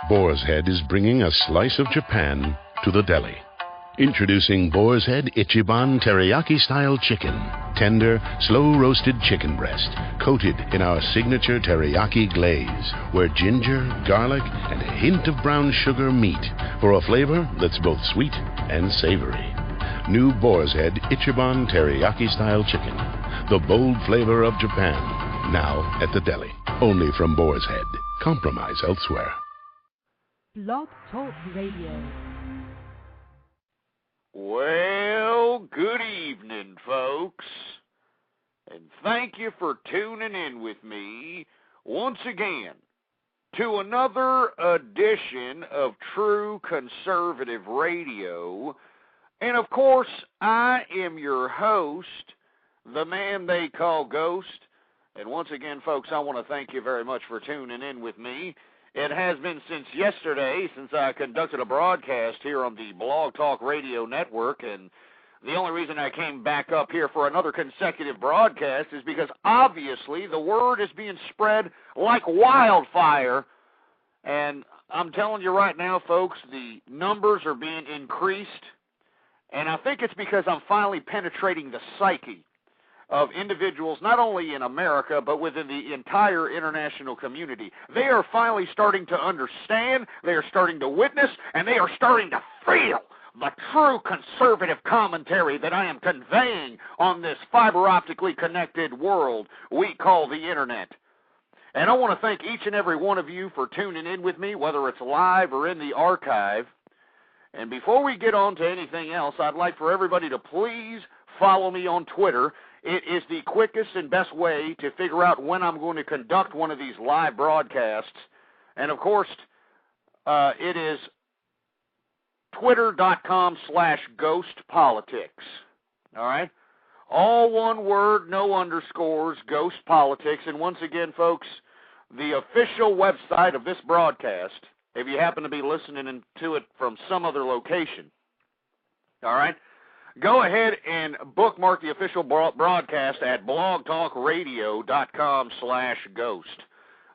Boar's Head is bringing a slice of Japan to the deli. Introducing Boar's Head Ichiban Teriyaki-style chicken. Tender, slow-roasted chicken breast, coated in our signature teriyaki glaze, where ginger, garlic, and a hint of brown sugar meet for a flavor that's both sweet and savory. New Boar's Head Ichiban Teriyaki-style chicken. The bold flavor of Japan. Now at the deli. Only from Boar's Head. Compromise elsewhere. Blog Talk Radio. Well, good evening, folks, and thank you for tuning in with me once again to another edition of True Conservative Radio. And, of course, I am your host, the man they call Ghost. And once again, folks, I want to thank you very much for tuning in with me. It has been since yesterday since I conducted a broadcast here on the Blog Talk Radio Network, and the only reason I came back up here for another consecutive broadcast is because obviously the word is being spread like wildfire, and I'm telling you right now, folks, the numbers are being increased, and I think it's because I'm finally penetrating the psyche of individuals, not only in America, but within the entire international community. They are finally starting to understand, they are starting to witness, and they are starting to feel the true conservative commentary that I am conveying on this fiber optically connected world we call the Internet. And I want to thank each and every one of you for tuning in with me, whether it's live or in the archive. And before we get on to anything else, I'd like for everybody to please follow me on Twitter. It is the quickest and best way to figure out when I'm going to conduct one of these live broadcasts. And, of course, it is twitter.com/ghostpolitics. All right? All one word, no underscores, Ghost Politics. And once again, folks, the official website of this broadcast, if you happen to be listening to it from some other location, all right, go ahead and bookmark the official broadcast at blogtalkradio.com/ghost.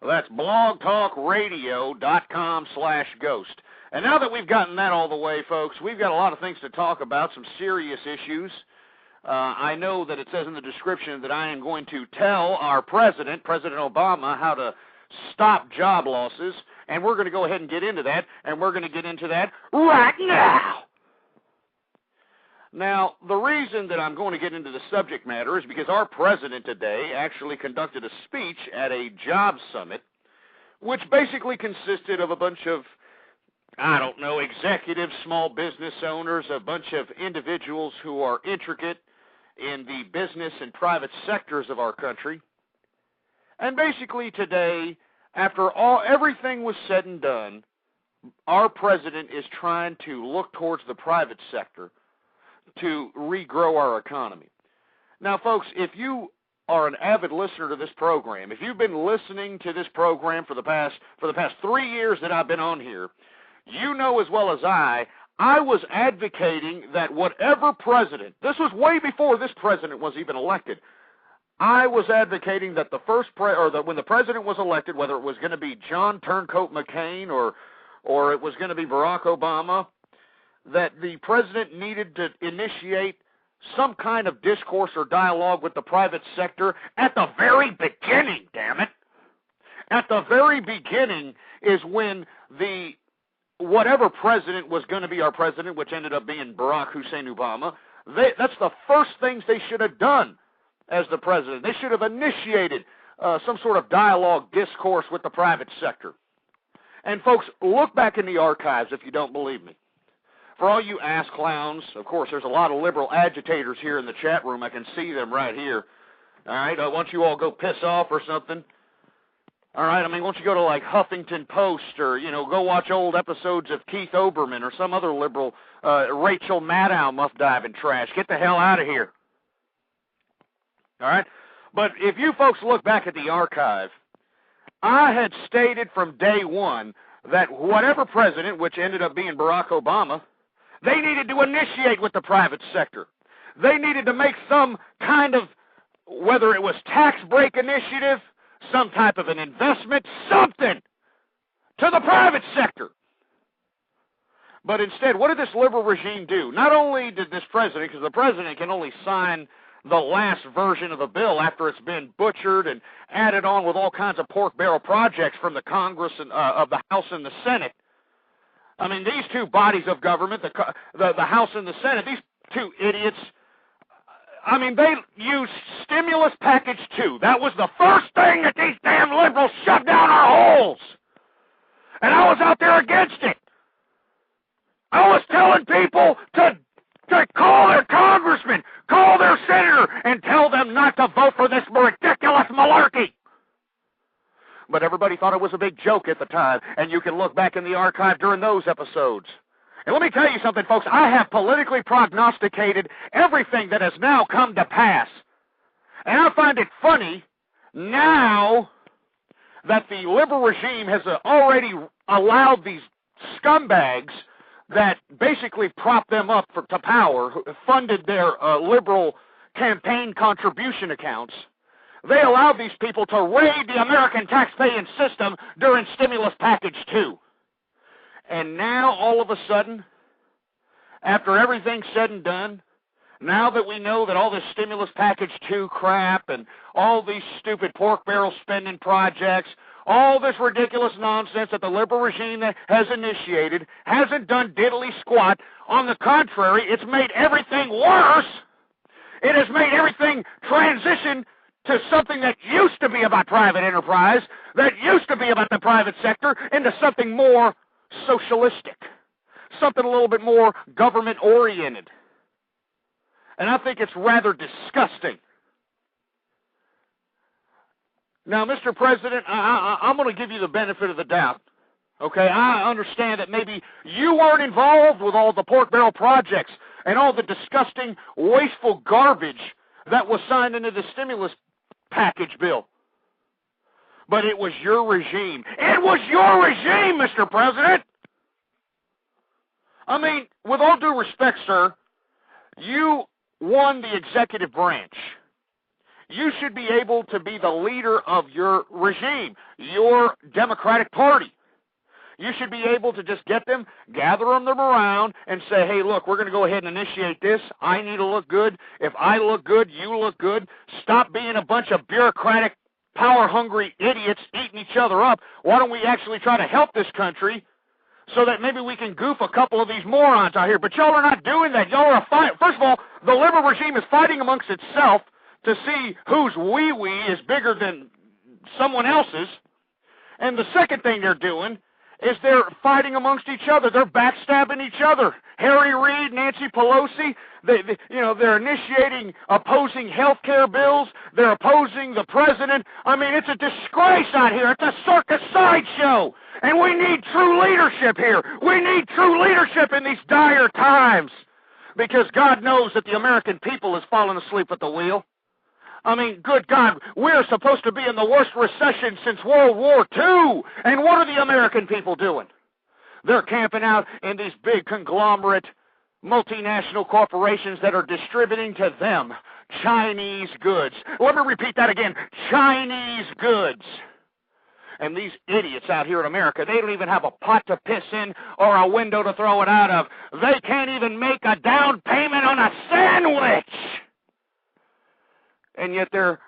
That's blogtalkradio.com/ghost. And now that we've gotten that all the way, folks, we've got a lot of things to talk about, some serious issues. I know that it says in the description that I am going to tell our President Obama, how to stop job losses, and we're going to go ahead and get into that, and we're going to get into that right now. Now, the reason that I'm going to get into the subject matter is because our president today actually conducted a speech at a job summit, which basically consisted of a bunch of, I don't know, executives, small business owners, a bunch of individuals who are intricate in the business and private sectors of our country. And basically today, after everything was said and done, our president is trying to look towards the private sector to regrow our economy. Now, folks, if you are an avid listener to this program, if you've been listening to this program for the past 3 years that I've been on here, you know as well as I was advocating that whatever president, this was way before this president was even elected, I was advocating that when the president was elected, whether it was going to be John Turncoat McCain or it was going to be Barack Obama, that the president needed to initiate some kind of discourse or dialogue with the private sector at the very beginning, damn it. At the very beginning is when whatever president was going to be our president, which ended up being Barack Hussein Obama, that's the first things they should have done as the president. They should have initiated some sort of dialogue, discourse with the private sector. And, folks, look back in the archives if you don't believe me. For all you ass clowns, of course, there's a lot of liberal agitators here in the chat room. I can see them right here. All right, why don't you all go piss off or something? All right, I mean, why don't you go to, like, Huffington Post or, go watch old episodes of Keith Olbermann or some other liberal Rachel Maddow muff-diving trash. Get the hell out of here. All right? But if you folks look back at the archive, I had stated from day one that whatever president, which ended up being Barack Obama, they needed to initiate with the private sector. They needed to make some kind of, whether it was tax break initiative, some type of an investment, something to the private sector. But instead, what did this liberal regime do? Not only did this president, because the president can only sign the last version of the bill after it's been butchered and added on with all kinds of pork barrel projects from the Congress and of the House and the Senate. I mean, these two bodies of government, the House and the Senate, these two idiots, I mean, they used stimulus package 2. That was the first thing that these damn liberals shoved down our holes. And I was out there against it. I was telling people to call their congressman, call their senator, and tell them not to vote for this ridiculous malarkey. But everybody thought it was a big joke at the time, and you can look back in the archive during those episodes. And let me tell you something, folks. I have politically prognosticated everything that has now come to pass. And I find it funny now that the liberal regime has already allowed these scumbags that basically propped them up to power, funded their liberal campaign contribution accounts. They allowed these people to raid the American taxpaying system during stimulus package 2. And now, all of a sudden, after everything's said and done, now that we know that all this stimulus package 2 crap and all these stupid pork barrel spending projects, all this ridiculous nonsense that the liberal regime has initiated hasn't done diddly squat. On the contrary, it's made everything worse. It has made everything transition to something that used to be about private enterprise, that used to be about the private sector, into something more socialistic, something a little bit more government-oriented. And I think it's rather disgusting. Now, Mr. President, I'm going to give you the benefit of the doubt. Okay, I understand that maybe you weren't involved with all the pork barrel projects and all the disgusting, wasteful garbage that was signed into the stimulus package bill. But it was your regime. It was your regime, Mr. President! I mean, with all due respect, sir, you won the executive branch. You should be able to be the leader of your regime, your Democratic Party. You should be able to just get them, gather them around, and say, hey, look, we're going to go ahead and initiate this. I need to look good. If I look good, you look good. Stop being a bunch of bureaucratic, power-hungry idiots eating each other up. Why don't we actually try to help this country so that maybe we can goof a couple of these morons out here? But y'all are not doing that. Y'all are first of all, the liberal regime is fighting amongst itself to see whose wee-wee is bigger than someone else's. And the second thing they're doing is they're fighting amongst each other. They're backstabbing each other. Harry Reid, Nancy Pelosi, they're initiating opposing health care bills. They're opposing the president. I mean, it's a disgrace out here. It's a circus sideshow. And we need true leadership here. We need true leadership in these dire times. Because God knows that the American people has fallen asleep at the wheel. I mean, good God, we're supposed to be in the worst recession since World War II. And what are the American people doing? They're camping out in these big conglomerate multinational corporations that are distributing to them Chinese goods. Let me repeat that again. Chinese goods. And these idiots out here in America, they don't even have a pot to piss in or a window to throw it out of. They can't even make a down payment on a sandwich. And yet they're,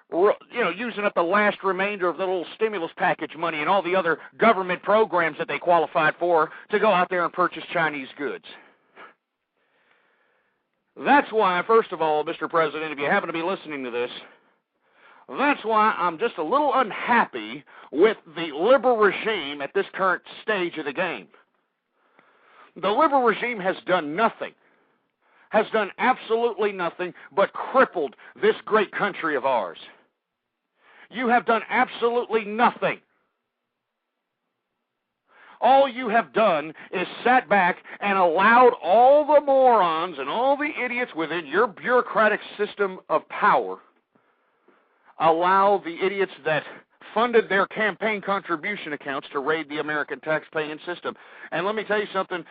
using up the last remainder of the little stimulus package money and all the other government programs that they qualified for to go out there and purchase Chinese goods. That's why, first of all, Mr. President, if you happen to be listening to this, that's why I'm just a little unhappy with the liberal regime at this current stage of the game. The liberal regime has done nothing. Has done absolutely nothing but crippled this great country of ours. You have done absolutely nothing. All you have done is sat back and allowed all the morons and all the idiots within your bureaucratic system of power, allow the idiots that funded their campaign contribution accounts to raid the American taxpaying system. And let me tell you something,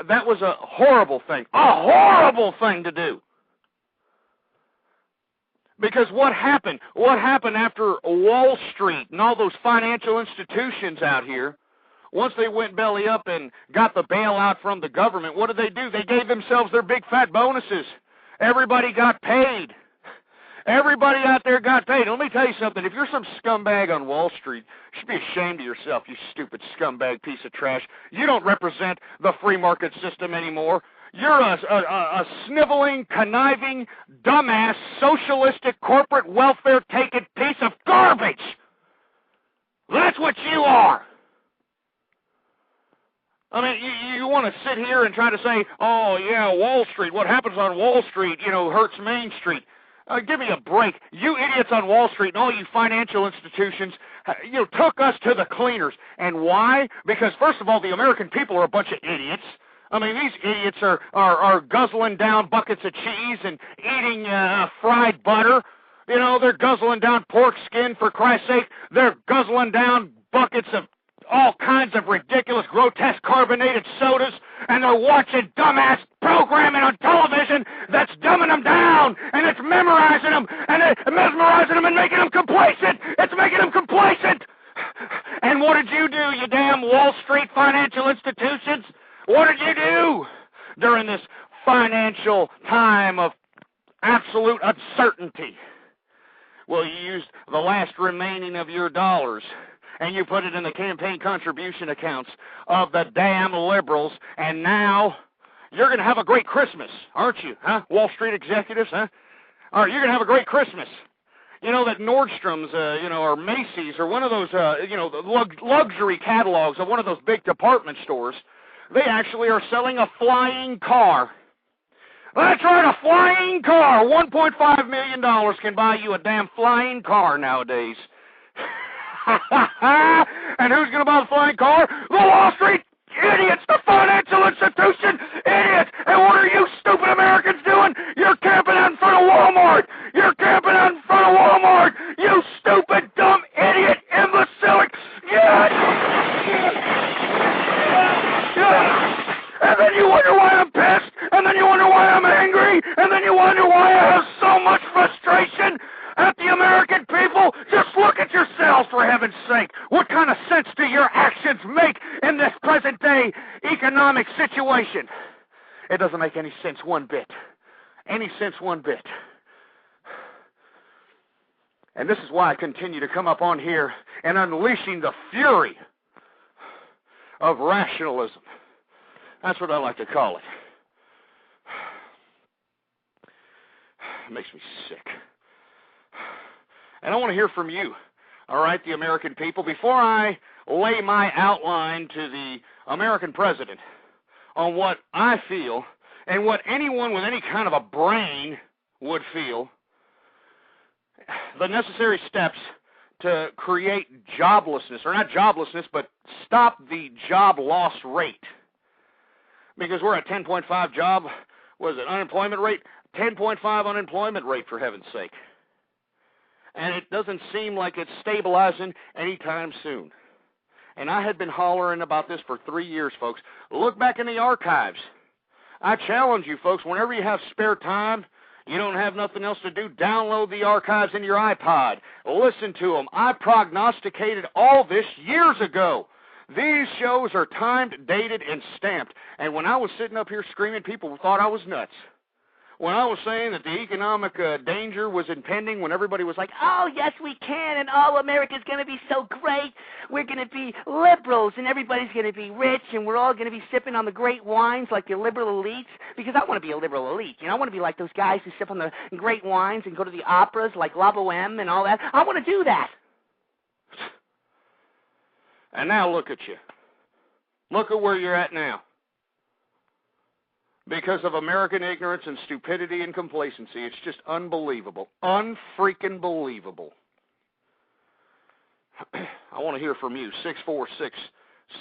that was a horrible thing to do. Because what happened? What happened after Wall Street and all those financial institutions out here? Once they went belly up and got the bailout from the government, what did they do? They gave themselves their big fat bonuses. Everybody got paid. Everybody out there got paid. Let me tell you something. If you're some scumbag on Wall Street, you should be ashamed of yourself, you stupid scumbag piece of trash. You don't represent the free market system anymore. You're a sniveling, conniving, dumbass, socialistic, corporate welfare-taking piece of garbage. That's what you are. I mean, you want to sit here and try to say, oh, yeah, Wall Street, what happens on Wall Street, hurts Main Street. Give me a break. You idiots on Wall Street and all you financial institutions, took us to the cleaners. And why? Because, first of all, the American people are a bunch of idiots. I mean, these idiots are guzzling down buckets of cheese and eating fried butter. They're guzzling down pork skin, for Christ's sake. They're guzzling down buckets of all kinds of ridiculous, grotesque carbonated sodas, and they're watching dumbass programming on television that's dumbing them down, and it's memorizing them, and it's mesmerizing them and making them complacent. It's making them complacent. And what did you do, you damn Wall Street financial institutions? What did you do during this financial time of absolute uncertainty? Well, you used the last remaining of your dollars, and you put it in the campaign contribution accounts of the damn liberals, and now you're going to have a great Christmas, aren't you, huh? Wall Street executives, huh? All right, you're going to have a great Christmas. That Nordstrom's, or Macy's, or one of those, the luxury catalogs of one of those big department stores, they actually are selling a flying car. That's right, a flying car. $1.5 million can buy you a damn flying car nowadays. And who's going to buy the flying car? The Wall Street idiots, the financial institution idiots. And what are you stupid Americans doing? You're camping out in front of Walmart. You're camping out in front of Walmart. You stupid, dumb, idiot, imbecilic. And then you wonder why I'm pissed. And then you wonder why I'm angry. And then you wonder why I have so much frustration at the American people. Just look at yourselves, for heaven's sake. What kind of sense do your actions make in this present-day economic situation? It doesn't make any sense one bit. Any sense one bit. And this is why I continue to come up on here and unleashing the fury of rationalism. That's what I like to call it. It makes me sick. And I want to hear from you, all right, the American people. Before I lay my outline to the American president on what I feel and what anyone with any kind of a brain would feel, the necessary steps to create joblessness, or not joblessness, but stop the job loss rate. Because we're at 10.5 unemployment rate? 10.5 unemployment rate, for heaven's sake. And it doesn't seem like it's stabilizing anytime soon. And I had been hollering about this for 3 years, folks. Look back in the archives. I challenge you, folks, whenever you have spare time, you don't have nothing else to do, download the archives in your iPod. Listen to them. I prognosticated all this years ago. These shows are timed, dated, and stamped. And when I was sitting up here screaming, people thought I was nuts. When I was saying that the economic danger was impending, when everybody was like, oh, yes, we can, and all America's going to be so great. We're going to be liberals, and everybody's going to be rich, and we're all going to be sipping on the great wines like the liberal elites, because I want to be a liberal elite. I want to be like those guys who sip on the great wines and go to the operas like La Boheme and all that. I want to do that. And now look at you. Look at where you're at now. Because of American ignorance and stupidity and complacency, it's just unbelievable. Unfreaking believable. I want to hear from you.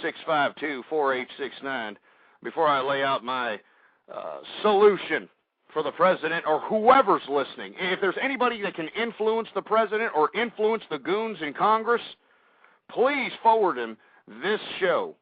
646-652-4869. Before I lay out my solution for the president or whoever's listening. If there's anybody that can influence the president or influence the goons in Congress, please forward him this show.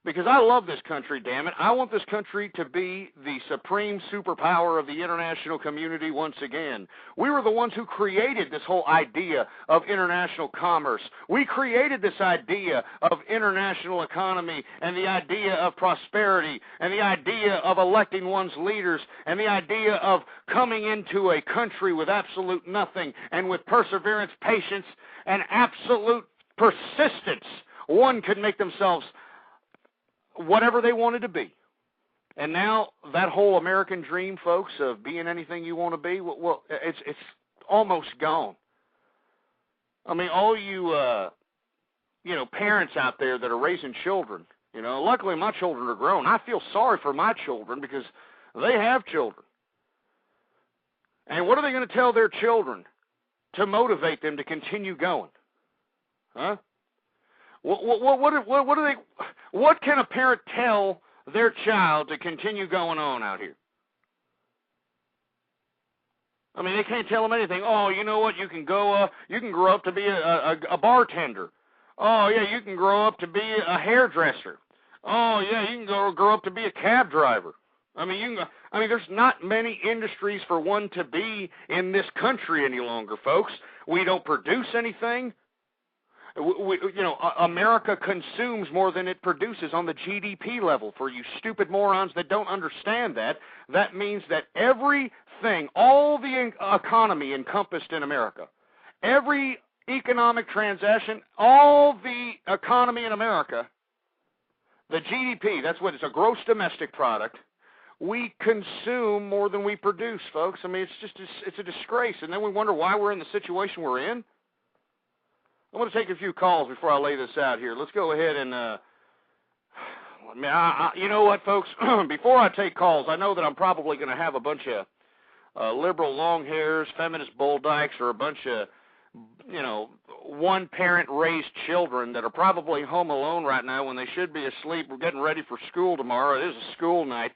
Because I love this country, damn it. I want this country to be the supreme superpower of the international community once again. We were the ones who created this whole idea of international commerce. We created this idea of international economy and the idea of prosperity and the idea of electing one's leaders and the idea of coming into a country with absolute nothing and with perseverance, patience, and absolute persistence. One could make themselves whatever they wanted to be. And now that whole American dream, folks, of being anything you want to be, well, it's almost gone. I mean, all you, parents out there that are raising children, luckily my children are grown. I feel sorry for my children because they have children. And what are they going to tell their children to motivate them to continue going? Huh? What can a parent tell their child to continue going on out here? I mean, they can't tell them anything. Oh, you know what? You can grow up to be a bartender. Oh, yeah, you can grow up to be a hairdresser. Oh, yeah, you can grow up to be a cab driver. I mean, there's not many industries for one to be in this country any longer, folks. We don't produce anything. America consumes more than it produces on the GDP level. For you stupid morons that don't understand that, that means that everything, all the economy encompassed in America, every economic transaction, all the economy in America, the GDP, that's what it's a gross domestic product, we consume more than we produce, folks. I mean, it's a disgrace. And then we wonder why we're in the situation we're in. I want to take a few calls before I lay this out here. Let's go ahead and, you know what, folks? Before I take calls, I know that I'm probably going to have a bunch of liberal long hairs, feminist bull dykes, or a bunch of, one-parent-raised children that are probably home alone right now when they should be asleep. We're getting ready for school tomorrow. It is a school night.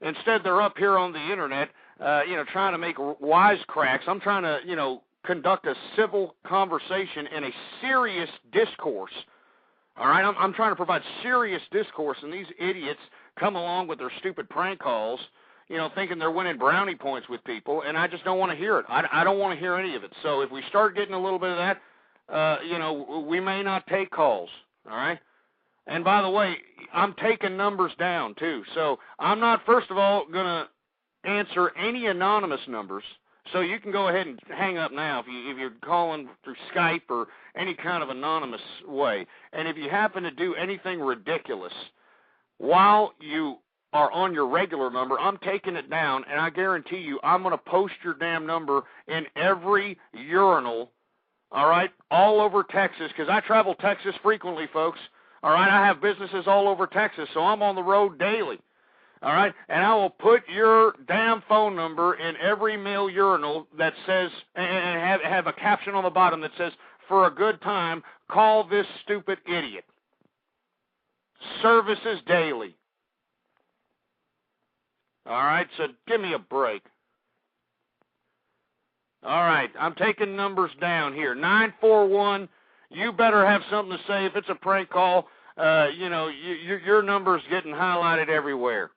Instead, they're up here on the Internet, trying to make wisecracks. I'm trying to, conduct a civil conversation in a serious discourse. All right, I'm trying to provide serious discourse, and these idiots come along with their stupid prank calls, thinking they're winning brownie points with people, and I just don't want to hear it. I don't want to hear any of it. So if we start getting a little bit of that, we may not take calls. All right. And by the way, I'm taking numbers down too. So I'm not, first of all, going to answer any anonymous numbers. So you can go ahead and hang up now if you're calling through Skype or any kind of anonymous way. And if you happen to do anything ridiculous while you are on your regular number, I'm taking it down, and I guarantee you I'm going to post your damn number in every urinal, all right, all over Texas, because I travel Texas frequently, folks. All right, I have businesses all over Texas, so I'm on the road daily. All right, and I will put your damn phone number in every male urinal that says, and have a caption on the bottom that says, for a good time, call this stupid idiot. Services daily. All right, so give me a break. All right, I'm taking numbers down here. 941, you better have something to say. If it's a prank call, your number's getting highlighted everywhere.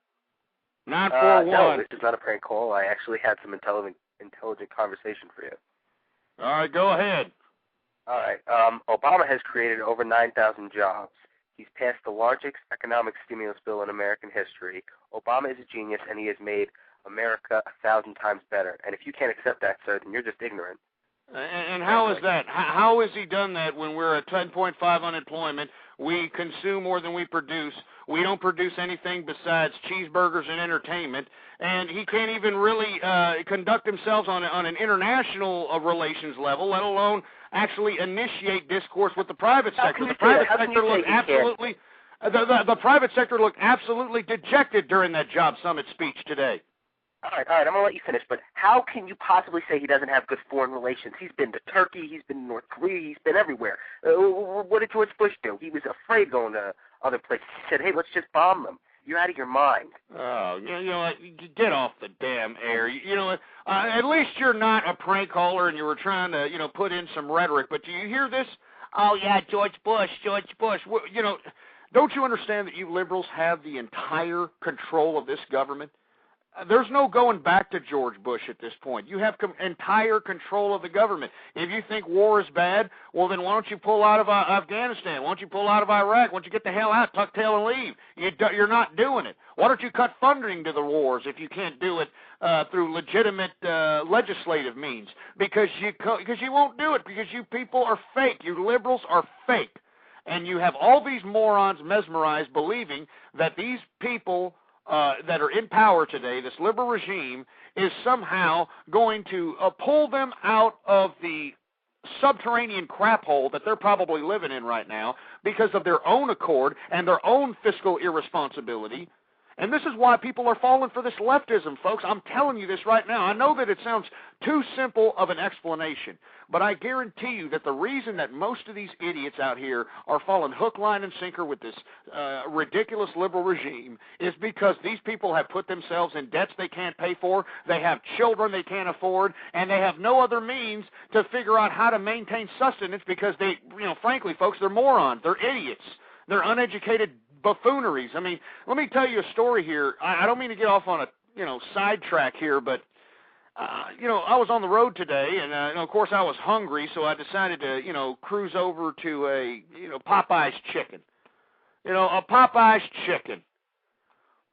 941. No, this is not a prank call. I actually had some intelligent conversation for you. All right, go ahead. All right. Obama has created over 9,000 jobs. He's passed the largest economic stimulus bill in American history. Obama is a genius, and he has made America 1,000 times better. And if you can't accept that, sir, then you're just ignorant. And how is that? How has he done that when we're at 10.5 unemployment? We consume more than we produce. We don't produce anything besides cheeseburgers and entertainment. And he can't even really conduct himself on an international relations level, let alone actually initiate discourse with the private sector. The private sector looked absolutely dejected during that job summit speech today. All right, I'm going to let you finish, but how can you possibly say he doesn't have good foreign relations? He's been to Turkey, he's been to North Korea, he's been everywhere. What did George Bush do? He was afraid going to other places. He said, hey, let's just bomb them. You're out of your mind. Oh, you know what? Get off the damn air. You know what? At least you're not a prank caller and you were trying to, put in some rhetoric. But do you hear this? Oh, yeah, George Bush. Don't you understand that you liberals have the entire control of this government? There's no going back to George Bush at this point. You have entire control of the government. If you think war is bad, well, then why don't you pull out of Afghanistan? Why don't you pull out of Iraq? Why don't you get the hell out, tuck tail, and leave? You're not doing it. Why don't you cut funding to the wars if you can't do it through legitimate legislative means? Because you won't do it, because you people are fake. You liberals are fake. And you have all these morons mesmerized believing that these people that are in power today, this liberal regime, is somehow going to pull them out of the subterranean crap hole that they're probably living in right now because of their own accord and their own fiscal irresponsibility. And this is why people are falling for this leftism, folks. I'm telling you this right now. I know that it sounds too simple of an explanation, but I guarantee you that the reason that most of these idiots out here are falling hook, line, and sinker with this ridiculous liberal regime is because these people have put themselves in debts they can't pay for, they have children they can't afford, and they have no other means to figure out how to maintain sustenance because they, frankly, folks, they're morons, they're idiots, they're uneducated buffooneries. I mean, let me tell you a story here. I don't mean to get off on a, sidetrack here, but, I was on the road today, and, of course, I was hungry, so I decided to, cruise over to a, Popeye's chicken. A Popeye's chicken.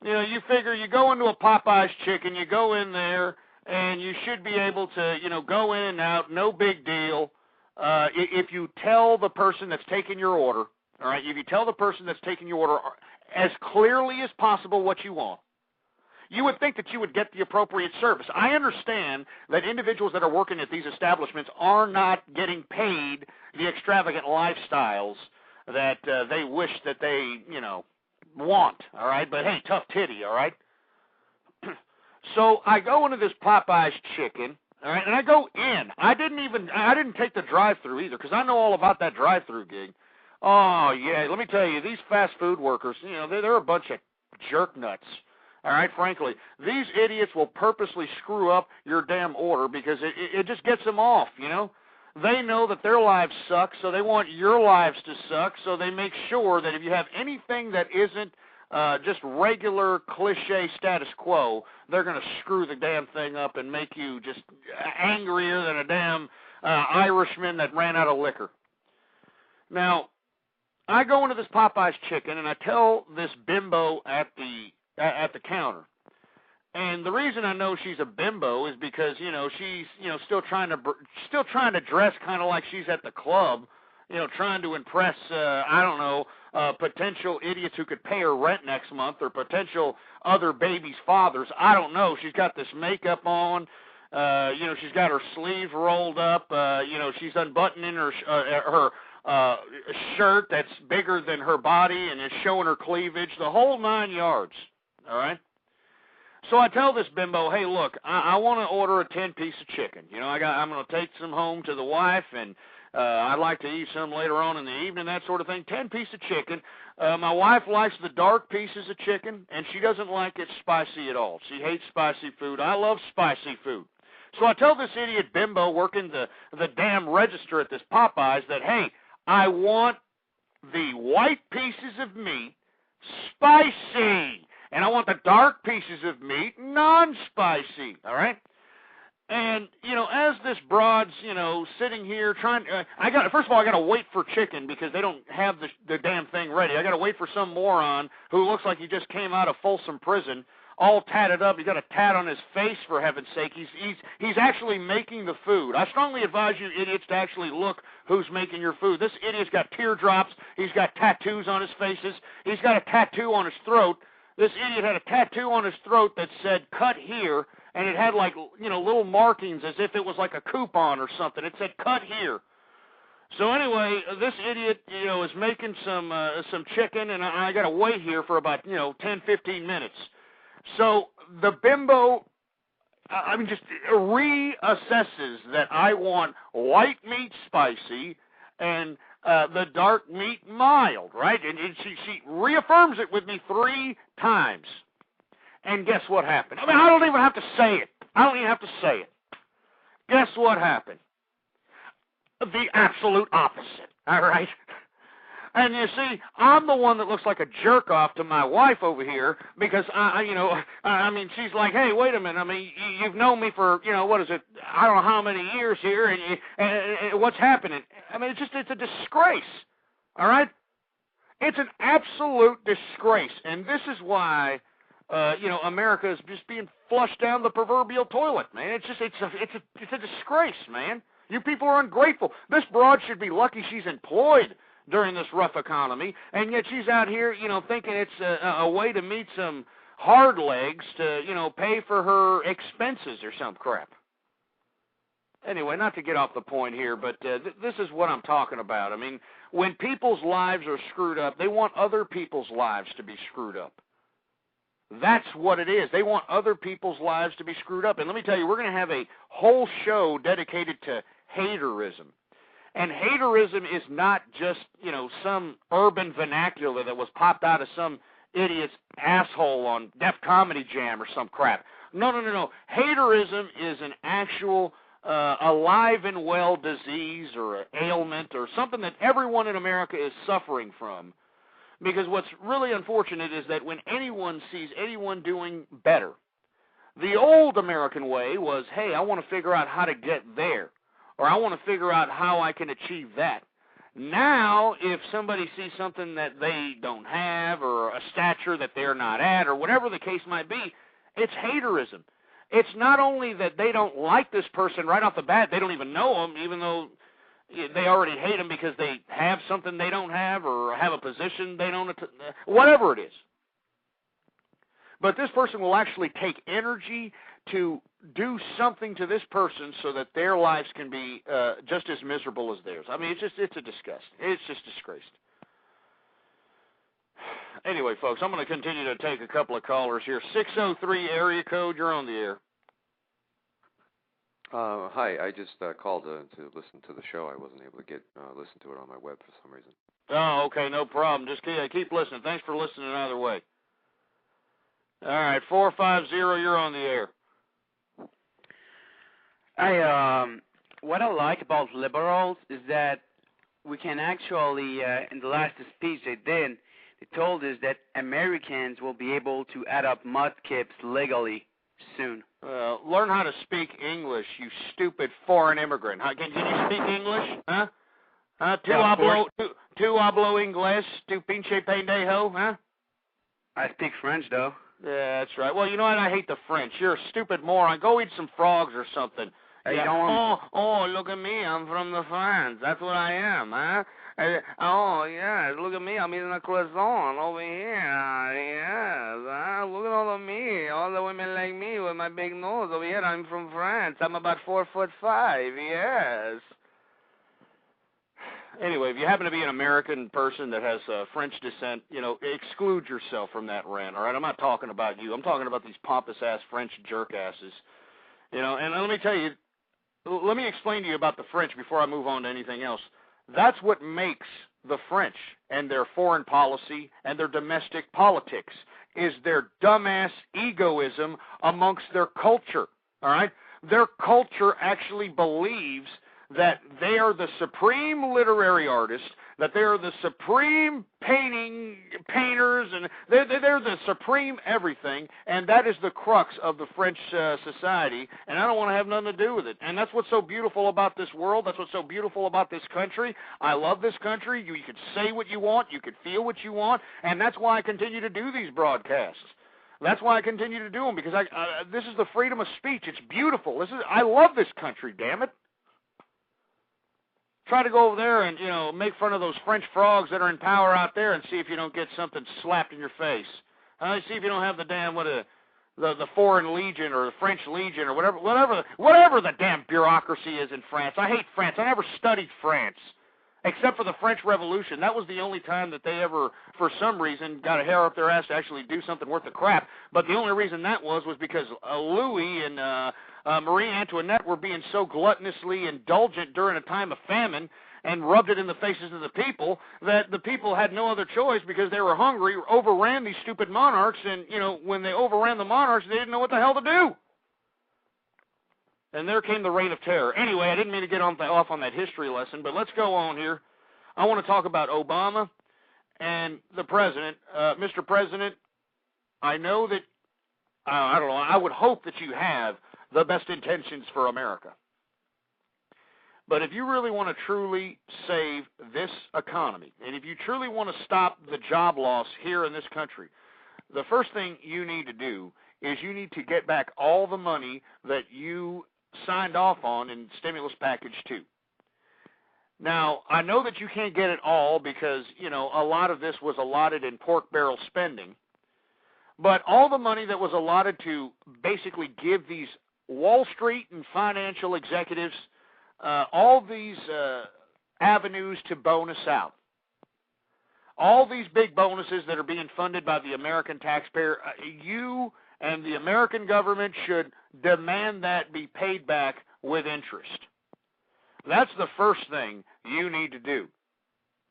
You figure you go into a Popeye's chicken, you go in there, and you should be able to, go in and out, no big deal. If you tell the person that's taking your order, all right, if you tell the person that's taking your order as clearly as possible what you want, you would think that you would get the appropriate service. I understand that individuals that are working at these establishments are not getting paid the extravagant lifestyles that they wish that they, want, all right? But, hey, tough titty, all right? So I go into this Popeye's chicken, all right, and I go in. I didn't take the drive-through either because I know all about that drive-through gig. Oh, yeah, let me tell you, these fast food workers, they're a bunch of jerk nuts. All right, frankly, these idiots will purposely screw up your damn order because it just gets them off, They know that their lives suck, so they want your lives to suck, so they make sure that if you have anything that isn't just regular cliche status quo, they're going to screw the damn thing up and make you just angrier than a damn Irishman that ran out of liquor. Now, I go into this Popeye's chicken, and I tell this bimbo at the counter. And the reason I know she's a bimbo is because, she's, still trying to dress kind of like she's at the club, trying to impress, potential idiots who could pay her rent next month or potential other babies' fathers. I don't know. She's got this makeup on. She's got her sleeves rolled up. She's unbuttoning her shirt that's bigger than her body and is showing her cleavage, the whole 9 yards, all right? So I tell this bimbo, hey, look, I want to order a 10-piece of chicken. I'm going to take some home to the wife, and I'd like to eat some later on in the evening, that sort of thing. 10-piece of chicken. My wife likes the dark pieces of chicken, and she doesn't like it spicy at all. She hates spicy food. I love spicy food. So I tell this idiot bimbo working the damn register at this Popeyes that, hey, I want the white pieces of meat spicy, and I want the dark pieces of meat non-spicy, all right? And, as this broad's, sitting here trying, first of all, I got to wait for chicken because they don't have the damn thing ready. I got to wait for some moron who looks like he just came out of Folsom Prison, all tatted up. He's got a tat on his face, for heaven's sake. He's actually making the food. I strongly advise you idiots to actually look who's making your food. This idiot's got teardrops. He's got tattoos on his faces. He's got a tattoo on his throat. This idiot had a tattoo on his throat that said, cut here, and it had little markings as if it was like a coupon or something. It said, cut here. So anyway, this idiot, is making some chicken, and I got to wait here for about, 10, 15 minutes. So the bimbo, just reassesses that I want white meat spicy and the dark meat mild, right? And she reaffirms it with me 3 times. And guess what happened? I don't even have to say it. Guess what happened? The absolute opposite, all right? And you see, I'm the one that looks like a jerk off to my wife over here because I mean, she's like, hey, wait a minute. I mean, you've known me for, what is it? I don't know how many years here, and what's happening? I mean, it's a disgrace. All right, it's an absolute disgrace, and this is why, America is just being flushed down the proverbial toilet, man. It's a disgrace, man. You people are ungrateful. This broad should be lucky she's employed during this rough economy, and yet she's out here, thinking it's a way to meet some hard legs to, pay for her expenses or some crap. Anyway, not to get off the point here, but this is what I'm talking about. I mean, when people's lives are screwed up, they want other people's lives to be screwed up. That's what it is. They want other people's lives to be screwed up. And let me tell you, we're going to have a whole show dedicated to haterism. And haterism is not just, some urban vernacular that was popped out of some idiot's asshole on Def Comedy Jam or some crap. No. Haterism is an actual alive and well disease or an ailment or something that everyone in America is suffering from. Because what's really unfortunate is that when anyone sees anyone doing better, the old American way was, hey, I want to figure out how to get there, or I want to figure out how I can achieve that. Now, if somebody sees something that they don't have, or a stature that they're not at, or whatever the case might be, it's haterism. It's not only that they don't like this person right off the bat, they don't even know them, even though they already hate them because they have something they don't have or have a position they don't, whatever it is. But this person will actually take energy to do something to this person so that their lives can be just as miserable as theirs. I mean, it's a disgust. It's just disgraced. Anyway, folks, I'm going to continue to take a couple of callers here. 603 area code, you're on the air. Hi, I just called to listen to the show. I wasn't able to listen to it on my web for some reason. Oh, okay, no problem. Just keep listening. Thanks for listening either way. All right, 450, you're on the air. What I like about liberals is that we can actually, in the last speech they told us that Americans will be able to add up mudkips legally soon. Learn how to speak English, you stupid foreign immigrant. Can you speak English? Huh? Tu hablo inglés, tu pinche pendejo, huh? I speak French, though. Yeah, that's right. Well, you know what? I hate the French. You're a stupid moron. Go eat some frogs or something. Hey, yeah. Oh, look at me. I'm from the France. That's what I am, huh? Oh, yeah, look at me. I'm eating a croissant over here. Yes, look at all of me. All the women like me with my big nose over here. I'm from France. I'm about 4'5", yes. Anyway, if you happen to be an American person that has French descent, exclude yourself from that rant, all right? I'm not talking about you. I'm talking about these pompous-ass French jerk-asses. And let me tell you, let me explain to you about the French before I move on to anything else. That's what makes the French and their foreign policy and their domestic politics is their dumbass egoism amongst their culture, all right? Their culture actually believes that they are the supreme literary artists, that they are the supreme painters, and they're the supreme everything, and that is the crux of the French society, and I don't want to have nothing to do with it. And that's what's so beautiful about this world. That's what's so beautiful about this country. I love this country. You can say what you want. You can feel what you want, and that's why I continue to do these broadcasts. That's why I continue to do them, because this is the freedom of speech. It's beautiful. I love this country, damn it. Try to go over there and, make fun of those French frogs that are in power out there and see if you don't get something slapped in your face. See if you don't have the damn, the Foreign Legion or the French Legion or whatever the damn bureaucracy is in France. I hate France. I never studied France, except for the French Revolution. That was the only time that they ever, for some reason, got a hair up their ass to actually do something worth the crap. But the only reason that was because Louis and Marie Antoinette were being so gluttonously indulgent during a time of famine and rubbed it in the faces of the people that the people had no other choice because they were hungry, overran these stupid monarchs, and, when they overran the monarchs, they didn't know what the hell to do. And there came the Reign of Terror. Anyway, I didn't mean to get off on that history lesson, but let's go on here. I want to talk about Obama and the president, Mr. President, I know that, I don't know, I would hope that you have the best intentions for America. But if you really want to truly save this economy, and if you truly want to stop the job loss here in this country, the first thing you need to do is you need to get back all the money that you signed off on in Stimulus Package 2. Now, I know that you can't get it all because, you know, a lot of this was allotted in pork barrel spending. But all the money that was allotted to basically give these Wall Street and financial executives all these avenues to bonus out. All these big bonuses that are being funded by the American taxpayer, you and the American government should demand that be paid back with interest. That's the first thing you need to do.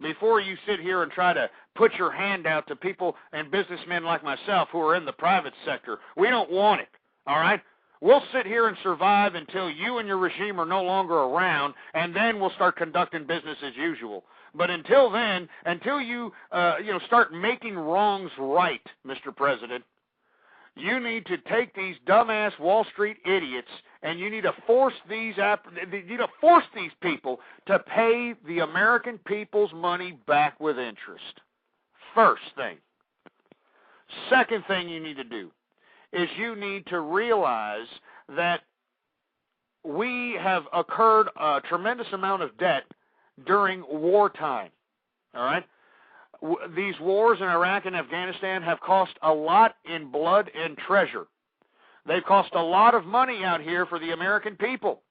Before you sit here and try to put your hand out to people and businessmen like myself who are in the private sector, we don't want it, all right? We'll sit here and survive until you and your regime are no longer around, and then we'll start conducting business as usual. But until then, until you start making wrongs right, Mr. President, you need to take these dumbass Wall Street idiots and you need to force these people to pay the American people's money back with interest. First thing. Second thing you need to do is you need to realize that we have incurred a tremendous amount of debt during wartime. All right? These wars in Iraq and Afghanistan have cost a lot in blood and treasure. They've cost a lot of money out here for the American people.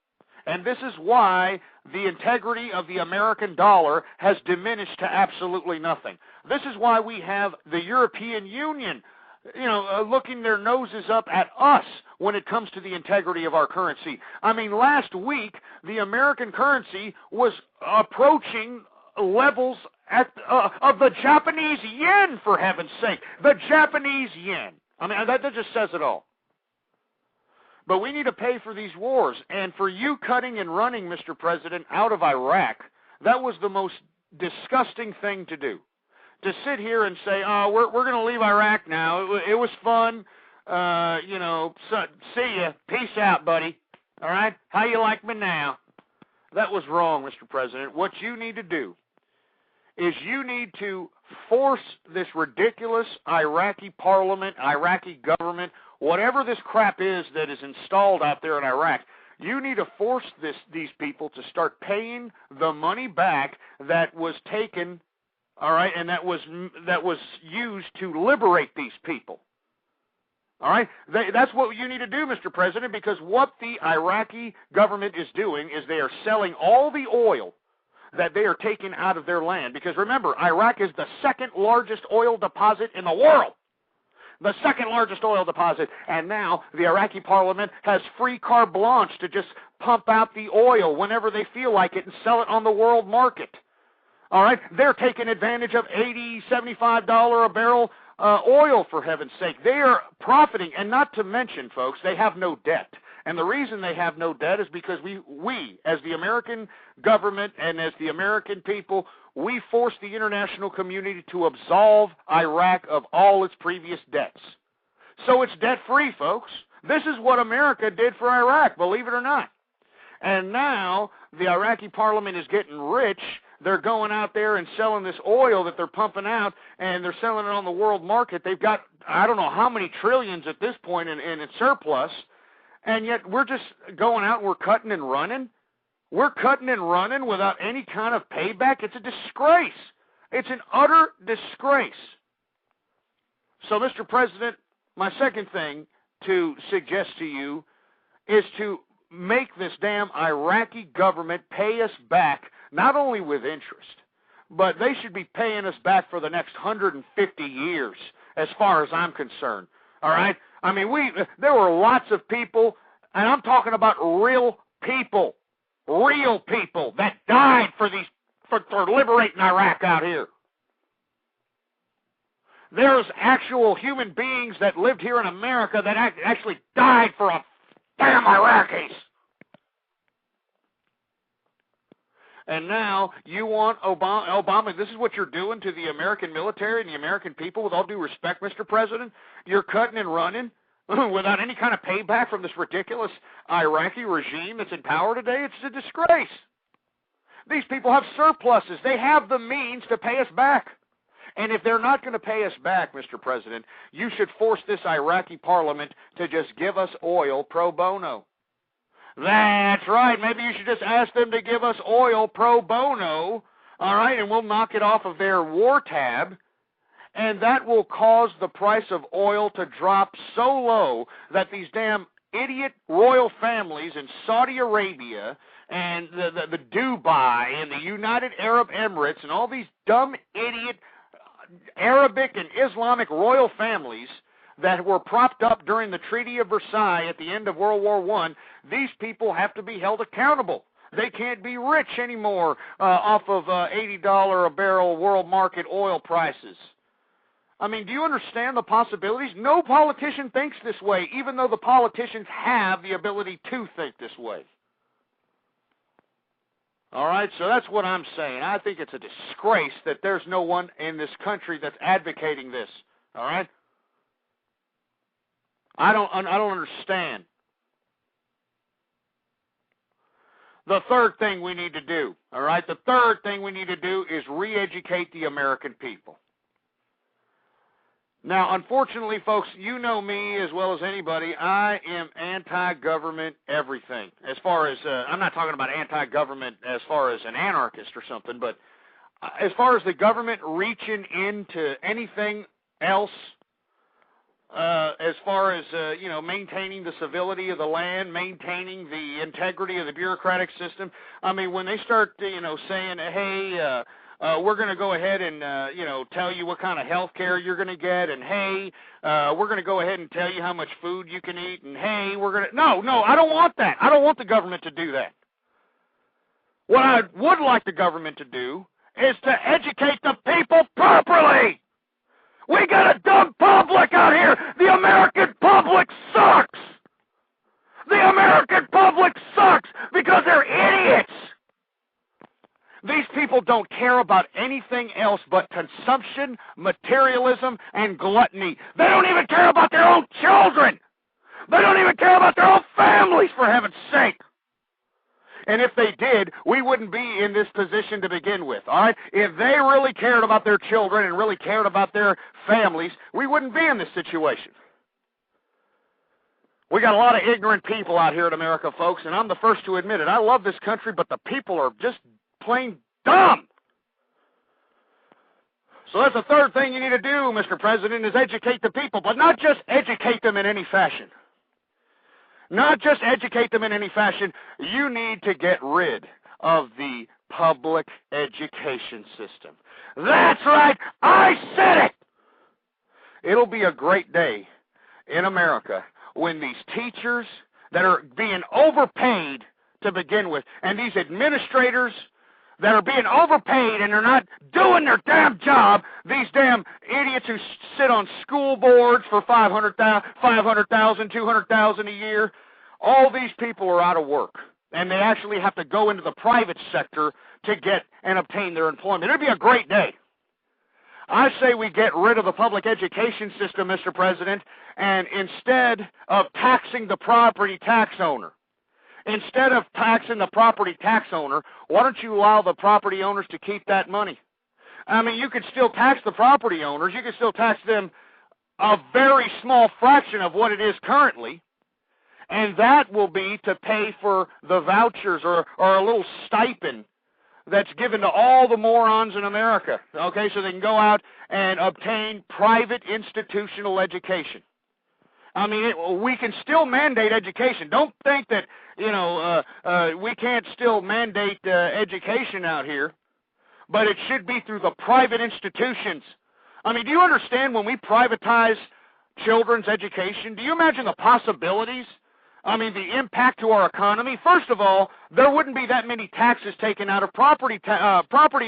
And this is why the integrity of the American dollar has diminished to absolutely nothing. This is why we have the European Union, looking their noses up at us when it comes to the integrity of our currency. I mean, last week, the American currency was approaching levels of the Japanese yen, for heaven's sake. The Japanese yen. I mean, that just says it all. But we need to pay for these wars. And for you cutting and running, Mr. President, out of Iraq, that was the most disgusting thing to do. To sit here and say, oh, we're going to leave Iraq now. It was fun. See ya. Peace out, buddy. All right? How you like me now? That was wrong, Mr. President. What you need to do is you need to force this ridiculous Iraqi parliament, Iraqi government, whatever this crap is that is installed out there in Iraq, you need to force these people to start paying the money back that was taken, all right, and that was used to liberate these people. All right? That's what you need to do, Mr. President, because what the Iraqi government is doing is they are selling all the oil that they are taking out of their land. Because remember, Iraq is the second largest oil deposit in the world. The second largest oil deposit. And now the Iraqi parliament has free carte blanche to just pump out the oil whenever they feel like it and sell it on the world market. All right? They're taking advantage of $80, $75 a barrel oil, for heaven's sake. They are profiting, and not to mention, folks, they have no debt. And the reason they have no debt is because we, as the American government and as the American people, we forced the international community to absolve Iraq of all its previous debts. So it's debt-free, folks. This is what America did for Iraq, believe it or not. And now the Iraqi parliament is getting rich. They're going out there and selling this oil that they're pumping out, and they're selling it on the world market. They've got, I don't know how many trillions at this point in surplus, and yet we're just going out and we're cutting and running. We're cutting and running without any kind of payback. It's a disgrace. It's an utter disgrace. So, Mr. President, my second thing to suggest to you is to make this damn Iraqi government pay us back, not only with interest, but they should be paying us back for the next 150 years, as far as I'm concerned. All right? I mean, there were lots of people, and I'm talking about real people that died for liberating Iraq out here. There's actual human beings that lived here in America that actually died for a damn Iraqis. And now you want Obama, this is what you're doing to the American military and the American people, with all due respect, Mr. President? You're cutting and running without any kind of payback from this ridiculous Iraqi regime that's in power today. It's a disgrace. These people have surpluses. They have the means to pay us back. And if they're not going to pay us back, Mr. President, you should force this Iraqi parliament to just give us oil pro bono. That's right. Maybe you should just ask them to give us oil pro bono, all right, and we'll knock it off of their war tab, and that will cause the price of oil to drop so low that these damn idiot royal families in Saudi Arabia and the Dubai and the United Arab Emirates and all these dumb idiot Arabic and Islamic royal families that were propped up during the Treaty of Versailles at the end of World War I, these people have to be held accountable. They can't be rich anymore off of $80 a barrel world market oil prices. I mean, do you understand the possibilities? No politician thinks this way, even though the politicians have the ability to think this way. All right, so that's what I'm saying. I think it's a disgrace that there's no one in this country that's advocating this. All right? I don't understand. The third thing we need to do, all right? The third thing we need to do is re-educate the American people. Now, unfortunately, folks, you know me as well as anybody. I am anti-government everything. As far as, I'm not talking about anti-government as far as an anarchist or something, but as far as the government reaching into anything else, as far as, maintaining the civility of the land, maintaining the integrity of the bureaucratic system. I mean, when they start, saying, hey, we're going to go ahead and, tell you what kind of health care you're going to get, and, hey, we're going to go ahead and tell you how much food you can eat, and, hey, we're going to... No, I don't want that. I don't want the government to do that. What I would like the government to do is to educate the people properly. We got a dumb public out here. The American public sucks. The American public sucks because they're idiots. These people don't care about anything else but consumption, materialism, and gluttony. They don't even care about their own children. They don't even care about their own families, for heaven's sake. And if they did, we wouldn't be in this position to begin with, all right? If they really cared about their children and really cared about their families, we wouldn't be in this situation. We got a lot of ignorant people out here in America, folks, and I'm the first to admit it. I love this country, but the people are just plain dumb. So that's the third thing you need to do, Mr. President, is educate the people, but not just educate them in any fashion. Not just educate them in any fashion. You need to get rid of the public education system. That's right. I said it. It'll be a great day in America when these teachers that are being overpaid to begin with, and these administrators that are being overpaid and they're not doing their damn job, these damn idiots who sit on school boards for $500,000, $200,000 a year, all these people are out of work, and they actually have to go into the private sector to get and obtain their employment. It'd be a great day. I say we get rid of the public education system, Mr. President, and instead of taxing the property tax owner, instead of taxing the property tax owner, why don't you allow the property owners to keep that money? I mean, you could still tax the property owners. You could still tax them a very small fraction of what it is currently, and that will be to pay for the vouchers or a little stipend that's given to all the morons in America, okay, so they can go out and obtain private institutional education. I mean, we can still mandate education. Don't think that, we can't still mandate education out here, but it should be through the private institutions. I mean, do you understand when we privatize children's education, do you imagine the possibilities? I mean, the impact to our economy. First of all, there wouldn't be that many taxes taken out of property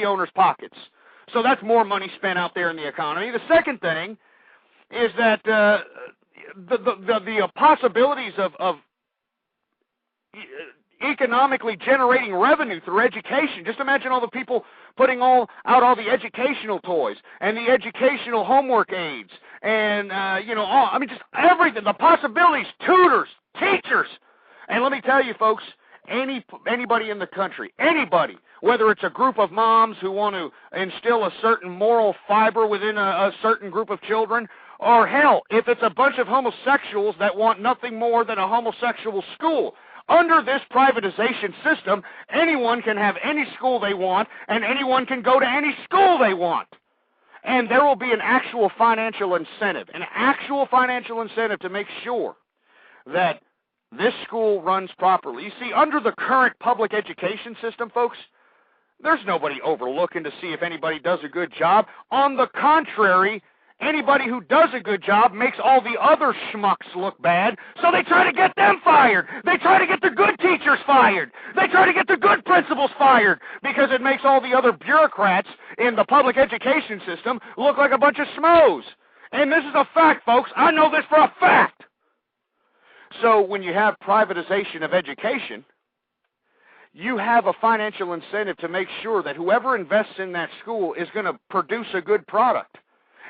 owners' pockets. So that's more money spent out there in the economy. The second thing is that the possibilities of economically generating revenue through education. Just imagine all the people putting out all the educational toys and the educational homework aids and, just everything, the possibilities, tutors, teachers. And let me tell you, folks, anybody in the country, anybody, whether it's a group of moms who want to instill a certain moral fiber within a certain group of children, or hell, if it's a bunch of homosexuals that want nothing more than a homosexual school, under this privatization system, anyone can have any school they want, and anyone can go to any school they want. And there will be an actual financial incentive to make sure that this school runs properly. You see, under the current public education system, folks, there's nobody overlooking to see if anybody does a good job. On the contrary, anybody who does a good job makes all the other schmucks look bad, so they try to get them fired. They try to get the good teachers fired. They try to get the good principals fired, because it makes all the other bureaucrats in the public education system look like a bunch of schmoes. And this is a fact, folks. I know this for a fact. So when you have privatization of education, you have a financial incentive to make sure that whoever invests in that school is going to produce a good product.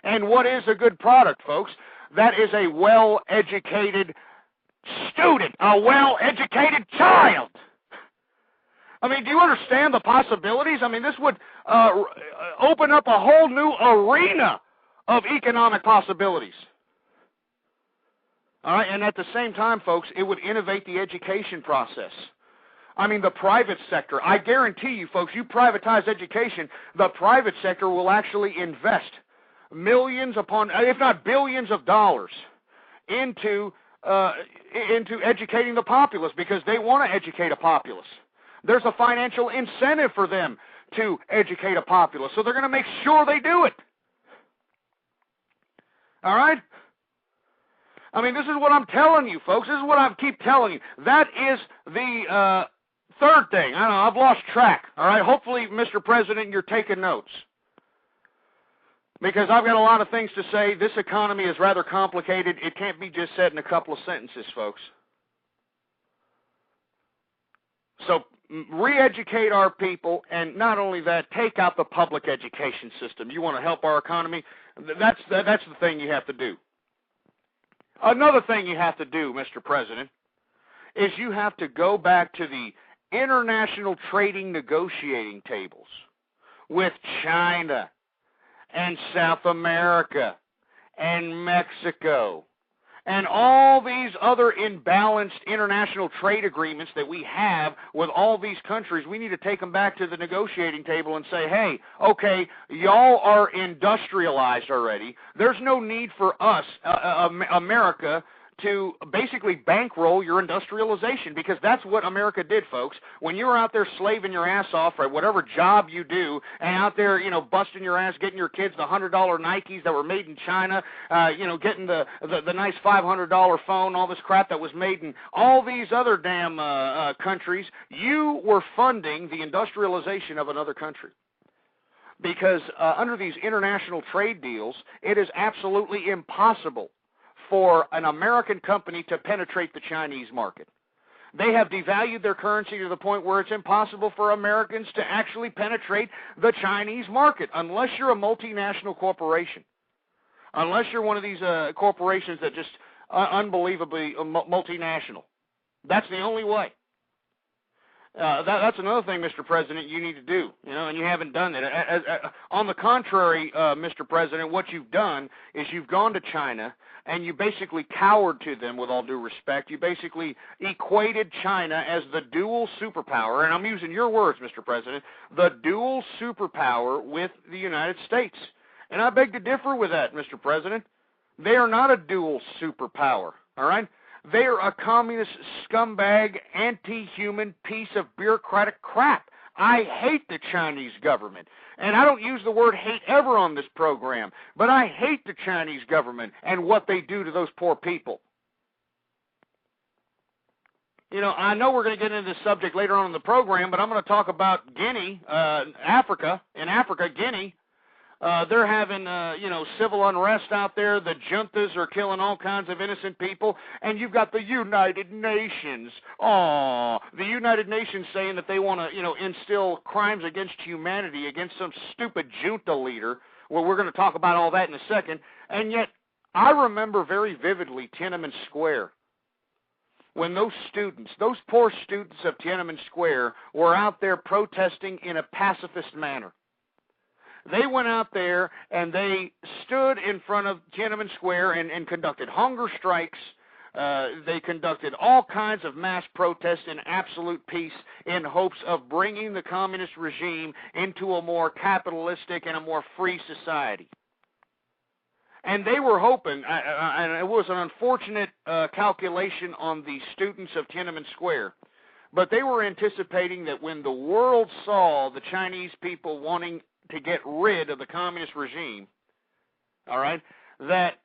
And what is a good product, folks? That is a well-educated student, a well-educated child. I mean, do you understand the possibilities? I mean, this would open up a whole new arena of economic possibilities. All right, and at the same time, folks, it would innovate the education process. I mean, the private sector, I guarantee you, folks, you privatize education, the private sector will actually invest millions upon, if not billions of dollars into educating the populace, because they want to educate a populace. There's a financial incentive for them to educate a populace, so they're going to make sure they do it. All right? I mean, this is what I'm telling you, folks. This is what I keep telling you. That is the third thing. I don't know, I've lost track. All right? Hopefully, Mr. President, you're taking notes, because I've got a lot of things to say. This economy is rather complicated. It can't be just said in a couple of sentences, folks. So re-educate our people, and not only that, take out the public education system. You want to help our economy? That's the thing you have to do. Another thing you have to do, Mr. President, is you have to go back to the international trading negotiating tables with China and South America and Mexico and all these other imbalanced international trade agreements that we have with all these countries. We need to take them back to the negotiating table and say, hey, okay, y'all are industrialized already. There's no need for us, America, to basically bankroll your industrialization, because that's what America did, folks. When you were out there slaving your ass off at whatever job you do, and out there, busting your ass, getting your kids the $100 Nikes that were made in China, getting the nice $500 phone, all this crap that was made in all these other damn countries, you were funding the industrialization of another country. Because under these international trade deals, it is absolutely impossible for an American company to penetrate the Chinese market. They have devalued their currency to the point where it's impossible for Americans to actually penetrate the Chinese market unless you're a multinational corporation. Unless you're one of these corporations that just unbelievably multinational. That's the only way. That's another thing, Mr. President, you need to do, and you haven't done that. On the contrary, Mr. President, what you've done is you've gone to China and you basically cowered to them, with all due respect. You basically equated China as the dual superpower, and I'm using your words, Mr. President, the dual superpower with the United States. And I beg to differ with that, Mr. President. They are not a dual superpower, all right? They are a communist, scumbag, anti-human piece of bureaucratic crap. I hate the Chinese government. And I don't use the word hate ever on this program, but I hate the Chinese government and what they do to those poor people. I know we're going to get into this subject later on in the program, but I'm going to talk about Guinea, Africa. In Africa, Guinea, They're having, civil unrest out there. The juntas are killing all kinds of innocent people. And you've got the United Nations. The United Nations saying that they want to, instill crimes against humanity against some stupid junta leader. Well, we're going to talk about all that in a second. And yet, I remember very vividly Tiananmen Square. When those students, those poor students of Tiananmen Square, were out there protesting in a pacifist manner. They went out there and they stood in front of Tiananmen Square and conducted hunger strikes. They conducted all kinds of mass protests in absolute peace in hopes of bringing the communist regime into a more capitalistic and a more free society. And they were hoping, and it was an unfortunate calculation on the students of Tiananmen Square, but they were anticipating that when the world saw the Chinese people wanting to get rid of the communist regime, all right, that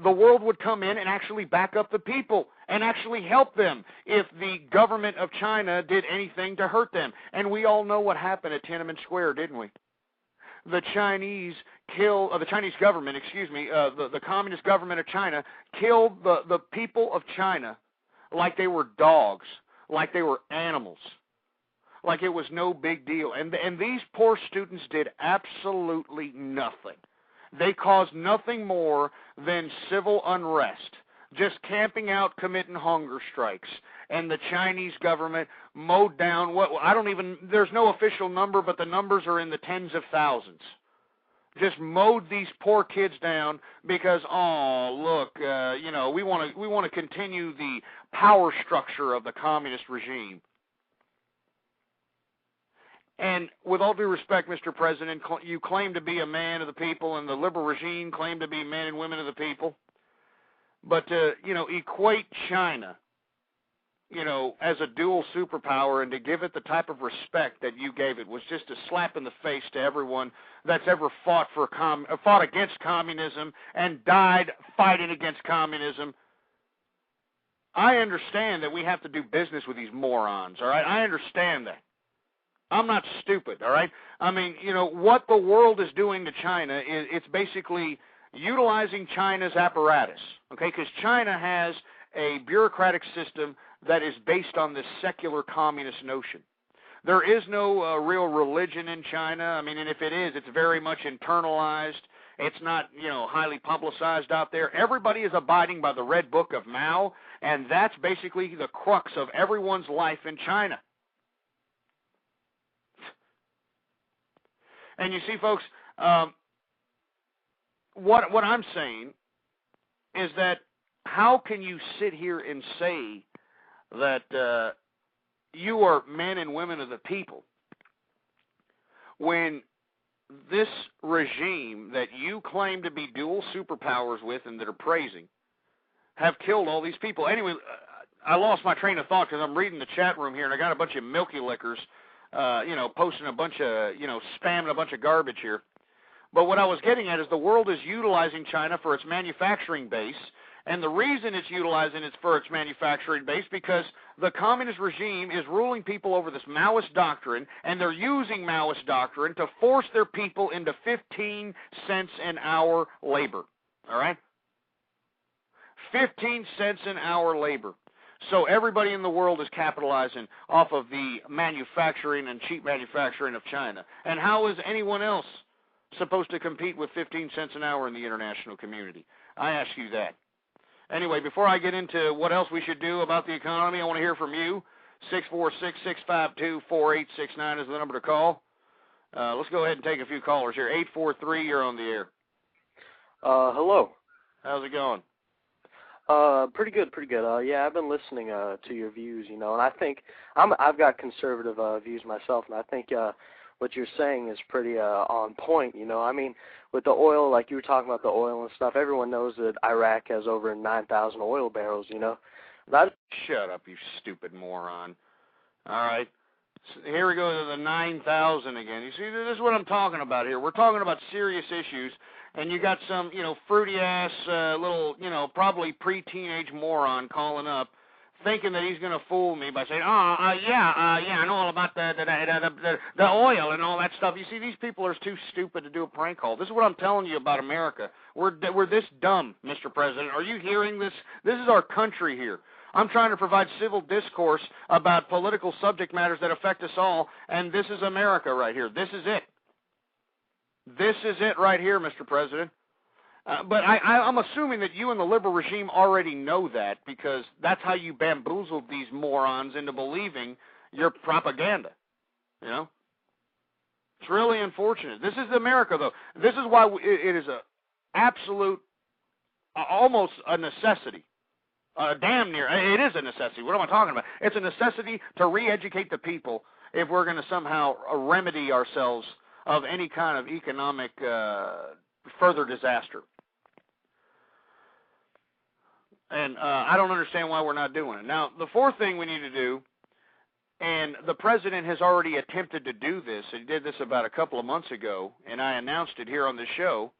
the world would come in and actually back up the people and actually help them if the government of China did anything to hurt them. And we all know what happened at Tiananmen Square, didn't we? The Chinese government, the communist government of China killed the people of China like they were dogs, like they were animals, like it was no big deal. And these poor students did absolutely nothing. They caused nothing more than civil unrest, just camping out, committing hunger strikes. And the Chinese government mowed down there's no official number, but the numbers are in the tens of thousands. Just mowed these poor kids down because, we want to continue the power structure of the communist regime. And with all due respect, Mr. President, you claim to be a man of the people, and the liberal regime claim to be men and women of the people. But to, equate China, as a dual superpower and to give it the type of respect that you gave it was just a slap in the face to everyone that's ever fought against communism and died fighting against communism. I understand that we have to do business with these morons, all right? I understand that. I'm not stupid, all right? I mean, what the world is doing to China is it's basically utilizing China's apparatus, okay? Because China has a bureaucratic system that is based on this secular communist notion. There is no real religion in China. I mean, and if it is, it's very much internalized. It's not, highly publicized out there. Everybody is abiding by the Red Book of Mao, and that's basically the crux of everyone's life in China. And you see, folks, what I'm saying is that how can you sit here and say that you are men and women of the people when this regime that you claim to be dual superpowers with and that are praising have killed all these people? Anyway, I lost my train of thought because I'm reading the chat room here, and I got a bunch of milky lickers, posting a bunch of, spamming a bunch of garbage here. But what I was getting at is the world is utilizing China for its manufacturing base, and the reason it's utilizing it for its manufacturing base because the communist regime is ruling people over this Maoist doctrine, and they're using Maoist doctrine to force their people into 15 cents an hour labor, all right? 15 cents an hour labor. So everybody in the world is capitalizing off of the manufacturing and cheap manufacturing of China. And how is anyone else supposed to compete with 15 cents an hour in the international community? I ask you that. Anyway, before I get into what else we should do about the economy, I want to hear from you. 646-652-4869 is the number to call. Let's go ahead and take a few callers here. 843, you're on the air. Hello. How's it going? Pretty good. Yeah, I've been listening to your views, and I think I've got conservative views myself, and I think what you're saying is pretty on point, I mean, with the oil, like you were talking about the oil and stuff, everyone knows that Iraq has over 9,000 oil barrels, Shut up, you stupid moron. All right. So here we go to the 9,000 again. You see, this is what I'm talking about here. We're talking about serious issues, and you got some, fruity-ass little, probably pre-teenage moron calling up thinking that he's going to fool me by saying, yeah, I know all about the oil and all that stuff. You see, these people are too stupid to do a prank call. This is what I'm telling you about America. We're this dumb, Mr. President. Are you hearing this? This is our country here. I'm trying to provide civil discourse about political subject matters that affect us all, and this is America right here. This is it. This is it right here, Mr. President. But I'm assuming that you and the liberal regime already know that, because that's how you bamboozled these morons into believing your propaganda. You know? It's really unfortunate. This is America, though. This is why it is a absolute, almost a necessity. Damn near. It is a necessity. What am I talking about? It's a necessity to re-educate the people if we're going to somehow remedy ourselves of any kind of economic further disaster. And I don't understand why we're not doing it. Now, the fourth thing we need to do, and the president has already attempted to do this, he did this about a couple of months ago, and I announced it here on the show,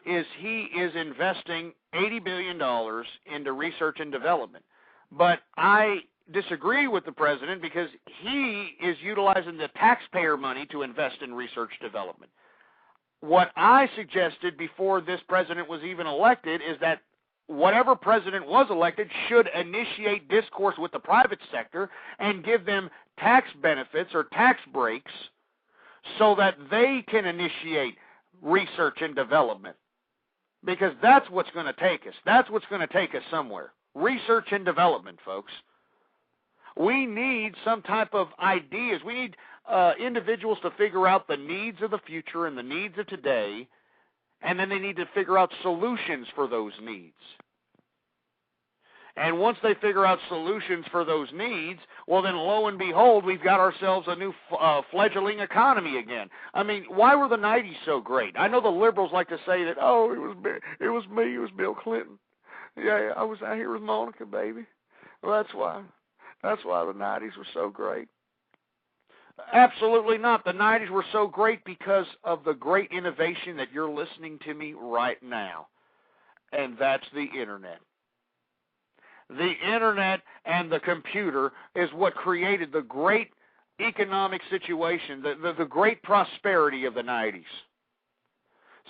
is he is investing $80 billion into research and development. But I disagree with the president because he is utilizing the taxpayer money to invest in research development. What I suggested before this president was even elected is that whatever president was elected should initiate discourse with the private sector and give them tax benefits or tax breaks so that they can initiate research and development. Because that's what's going to take us. That's what's going to take us somewhere. Research and development, folks. We need some type of ideas. We need individuals to figure out the needs of the future and the needs of today, and then they need to figure out solutions for those needs. And once they figure out solutions for those needs, well, then lo and behold, we've got ourselves a new fledgling economy again. I mean, why were the 90s so great? I know the liberals like to say that, oh, it was me, it was Bill Clinton. Yeah, I was out here with Monica, baby. Well, that's why the 90s were so great. Absolutely not. The 90s were so great because of the great innovation that you're listening to me right now, and that's the Internet. The Internet and the computer is what created the great economic situation, the great prosperity of the 90s.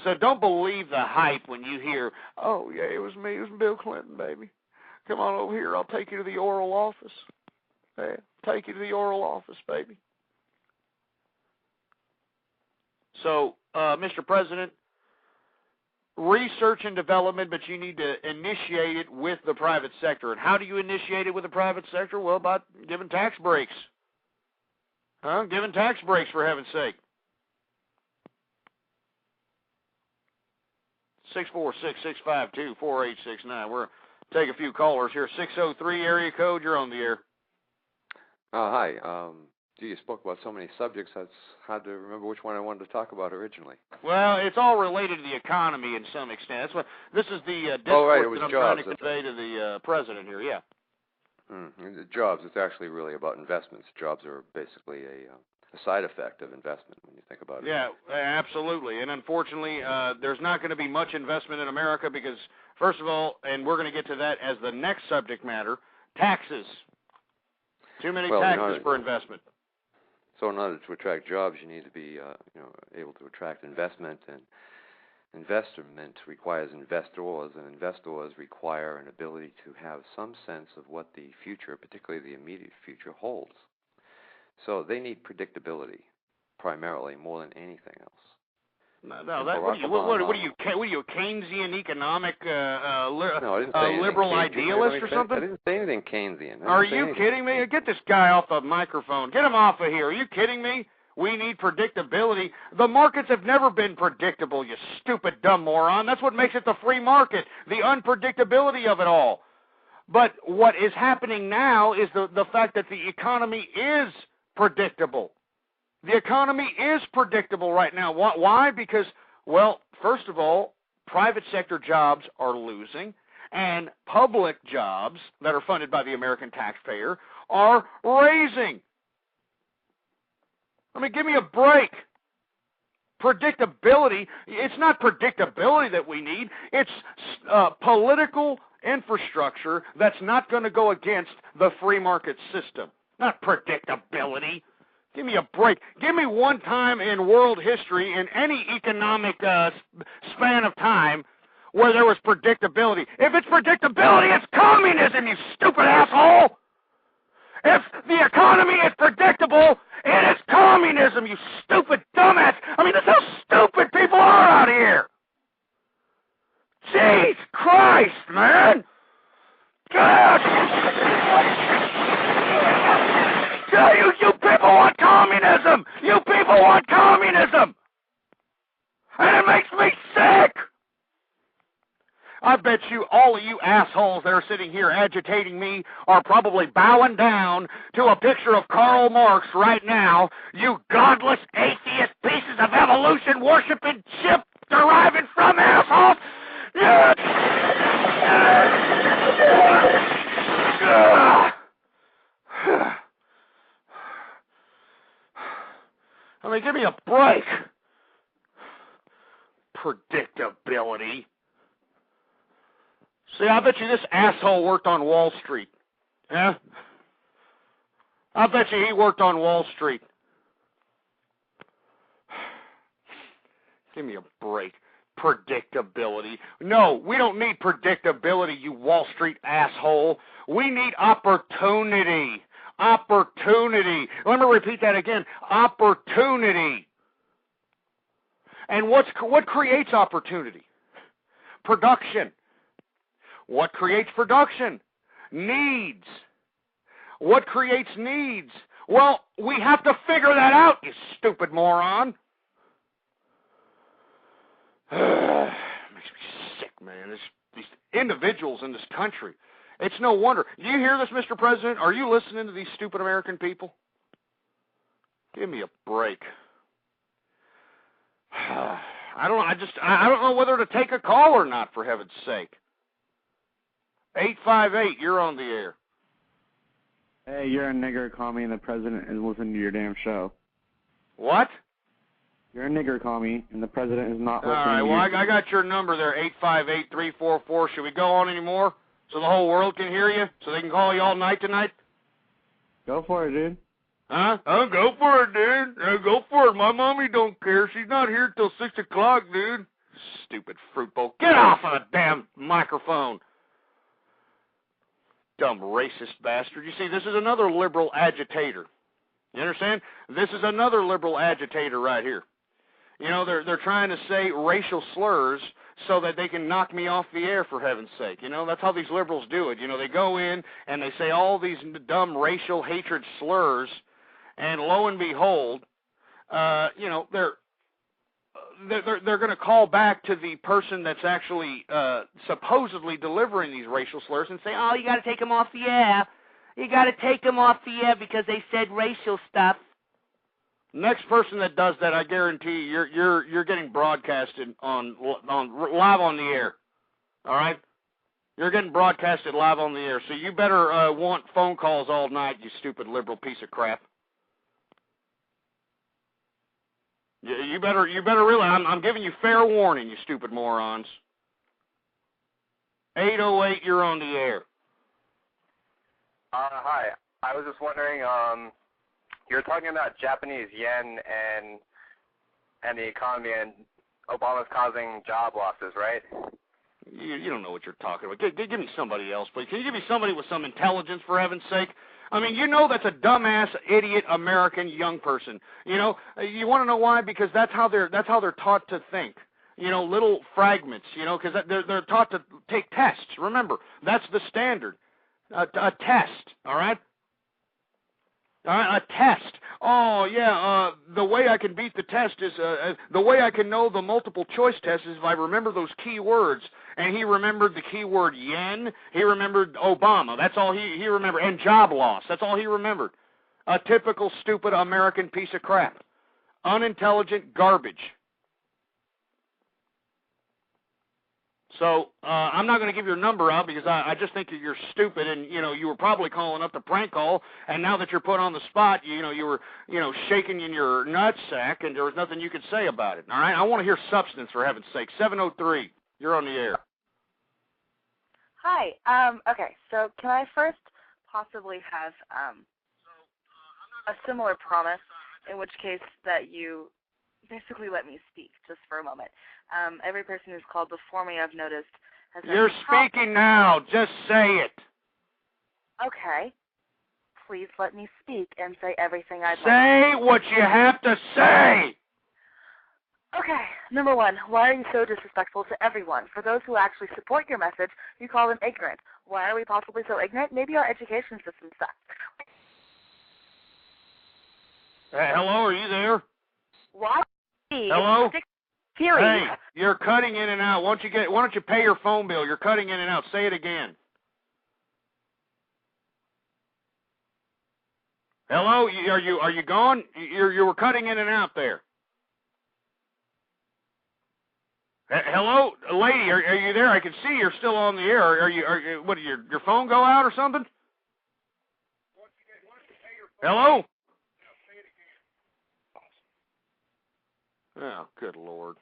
So don't believe the hype when you hear, oh, yeah, it was me, it was Bill Clinton, baby. Come on over here, I'll take you to the oral office. Yeah, take you to the oral office, baby. So, Mr. President, research and development, but you need to initiate it with the private sector. And how do you initiate it with the private sector? Well, by giving tax breaks. Giving tax breaks, for heaven's sake. 646-652-4869. We're take a few callers here. 603 area code, you're on the air. Hi. You spoke about so many subjects, it's hard to remember which one I wanted to talk about originally. Well, it's all related to the economy in some extent. That's what this is the discourse that I'm trying to convey to the president here. Yeah. The jobs. It's actually really about investments. Jobs are basically a side effect of investment when you think about it. Yeah, absolutely. And unfortunately, there's not going to be much investment in America because, first of all, and we're going to get to that as the next subject matter, taxes. Too many taxes for investment. So in order to attract jobs, you need to be able to attract investment, and investment requires investors, and investors require an ability to have some sense of what the future, particularly the immediate future, holds. So they need predictability, primarily, more than anything else. No, that, what are you, a Keynesian economic liberal idealist or something? I didn't say anything Keynesian. Are you kidding me? Get this guy off the microphone. Get him off of here. Are you kidding me? We need predictability. The markets have never been predictable, you stupid, dumb moron. That's what makes it the free market, the unpredictability of it all. But what is happening now is the fact that the economy is predictable. The economy is predictable right now. Why? Because, well, first of all, private sector jobs are losing, and public jobs that are funded by the American taxpayer are raising. I mean, give me a break. Predictability, it's not predictability that we need. It's political infrastructure that's not going to go against the free market system. Not predictability. Give me a break. Give me one time in world history, in any economic span of time, where there was predictability. If it's predictability, it's communism, you stupid asshole! If the economy is predictable, it is communism, you stupid dumbass! I mean, that's how stupid people are out here! Jesus Christ, man! God! You people want communism! You people want communism! And it makes me sick! I bet you all of you assholes that are sitting here agitating me are probably bowing down to a picture of Karl Marx right now, you godless, atheist pieces of evolution-worshipping chip deriving from assholes! I mean, give me a break. Predictability. See, I bet you this asshole worked on Wall Street. Yeah? I bet you he worked on Wall Street. Give me a break. Predictability. No, we don't need predictability, you Wall Street asshole. We need opportunity. Opportunity. Let me repeat that again. Opportunity. And what creates opportunity? Production. What creates production? Needs. What creates needs? Well, we have to figure that out, you stupid moron. Makes me sick, man. These individuals in this country. It's no wonder. Do you hear this, Mr. President? Are you listening to these stupid American people? Give me a break. I don't know whether to take a call or not, for heaven's sake. 858, you're on the air. Hey, you're a nigger commie and the president is listening to your damn show. What? You're a nigger commie and the president is not listening to you. All right, well, I got your number there, 858-344. Should we go on anymore so the whole world can hear you, so they can call you all night tonight? Go for it, dude. Huh? Oh, go for it, dude. Go for it. My mommy don't care. She's not here till 6 o'clock, dude. Stupid fruit bowl. Get off of the damn microphone. Dumb racist bastard. You see, this is another liberal agitator. You understand? This is another liberal agitator right here. You know, they're trying to say racial slurs so that they can knock me off the air, for heaven's sake. You know, that's how these liberals do it. You know, they go in and they say all these dumb racial hatred slurs, and lo and behold, you know, they're going to call back to the person that's actually supposedly delivering these racial slurs and say, oh, you got to take them off the air. You got to take them off the air because they said racial stuff. Next person that does that, I guarantee you're getting broadcasted on live on the air. All right? You're getting broadcasted live on the air. So you better want phone calls all night, you stupid liberal piece of crap. You better realize I'm giving you fair warning, you stupid morons. 808, you're on the air. Hi. I was just wondering, you were talking about Japanese yen and the economy, and Obama's causing job losses, right? You don't know what you're talking about. Give me somebody else, please. Can you give me somebody with some intelligence, for heaven's sake? I mean, you know that's a dumbass, idiot American young person. You know, you want to know why? Because that's how they're taught to think. You know, little fragments. You know, because they're taught to take tests. Remember, that's the standard. A test. All right. A test. Oh yeah. The way I can beat the test is the way I can know the multiple choice test is if I remember those key words. And he remembered the keyword yen. He remembered Obama. That's all he remembered. And job loss. That's all he remembered. A typical stupid American piece of crap. Unintelligent garbage. So I'm not going to give your number out because I just think that you're stupid, and you know you were probably calling up the prank call, and now that you're put on the spot, you were shaking in your nutsack, and there was nothing you could say about it. All right, I want to hear substance, for heaven's sake. 703, you're on the air. Hi. Okay, so can I first possibly have a similar promise, in which case that you basically let me speak just for a moment. Every person who's called before me, I've noticed, has... You're speaking now. Just say it. Okay. Please let me speak and say everything I'd like. Say what you have to say. Okay, number one, why are you so disrespectful to everyone? For those who actually support your message, you call them ignorant. Why are we possibly so ignorant? Maybe our education system sucks. Hello, are you there? Why? Hello? Period. Hey, you're cutting in and out. Why don't you pay your phone bill? You're cutting in and out. Say it again. Hello? Are you gone? You were cutting in and out there. Hello, lady, are you there? I can see you're still on the air. Are you what, did your phone go out or something? Hello? Oh, good Lord.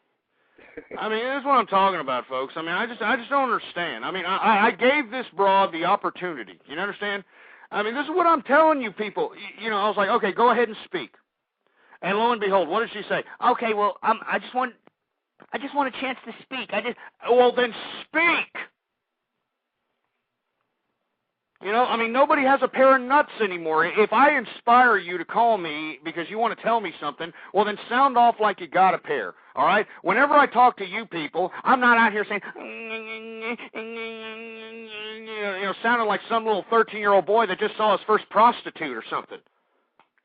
I mean, this is what I'm talking about, folks. I mean, I just don't understand. I mean, I gave this broad the opportunity. You understand? I mean, this is what I'm telling you people. You know, I was like, okay, go ahead and speak. And lo and behold, what did she say? Okay, well, I just want a chance to speak. Well, then speak. You know, I mean, nobody has a pair of nuts anymore. If I inspire you to call me because you want to tell me something, well, then sound off like you got a pair, all right? Whenever I talk to you people, I'm not out here saying, you know, sounding like some little 13-year-old boy that just saw his first prostitute or something.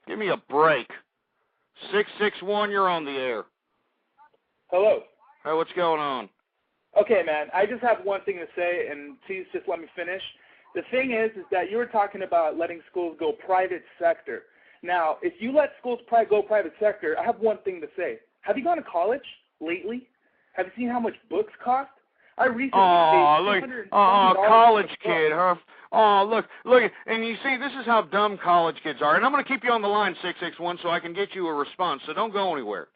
Give me a break. 661, you're on the air. Hello. Hey, what's going on? Okay, man, I just have one thing to say, and please just let me finish. The thing is that you were talking about letting schools go private sector. Now, if you let schools go private sector, I have one thing to say. Have you gone to college lately? Have you seen how much books cost? I recently paid $220 college kid, huh? Oh, look, and you see, this is how dumb college kids are. And I'm going to keep you on the line, 661, so I can get you a response, so don't go anywhere.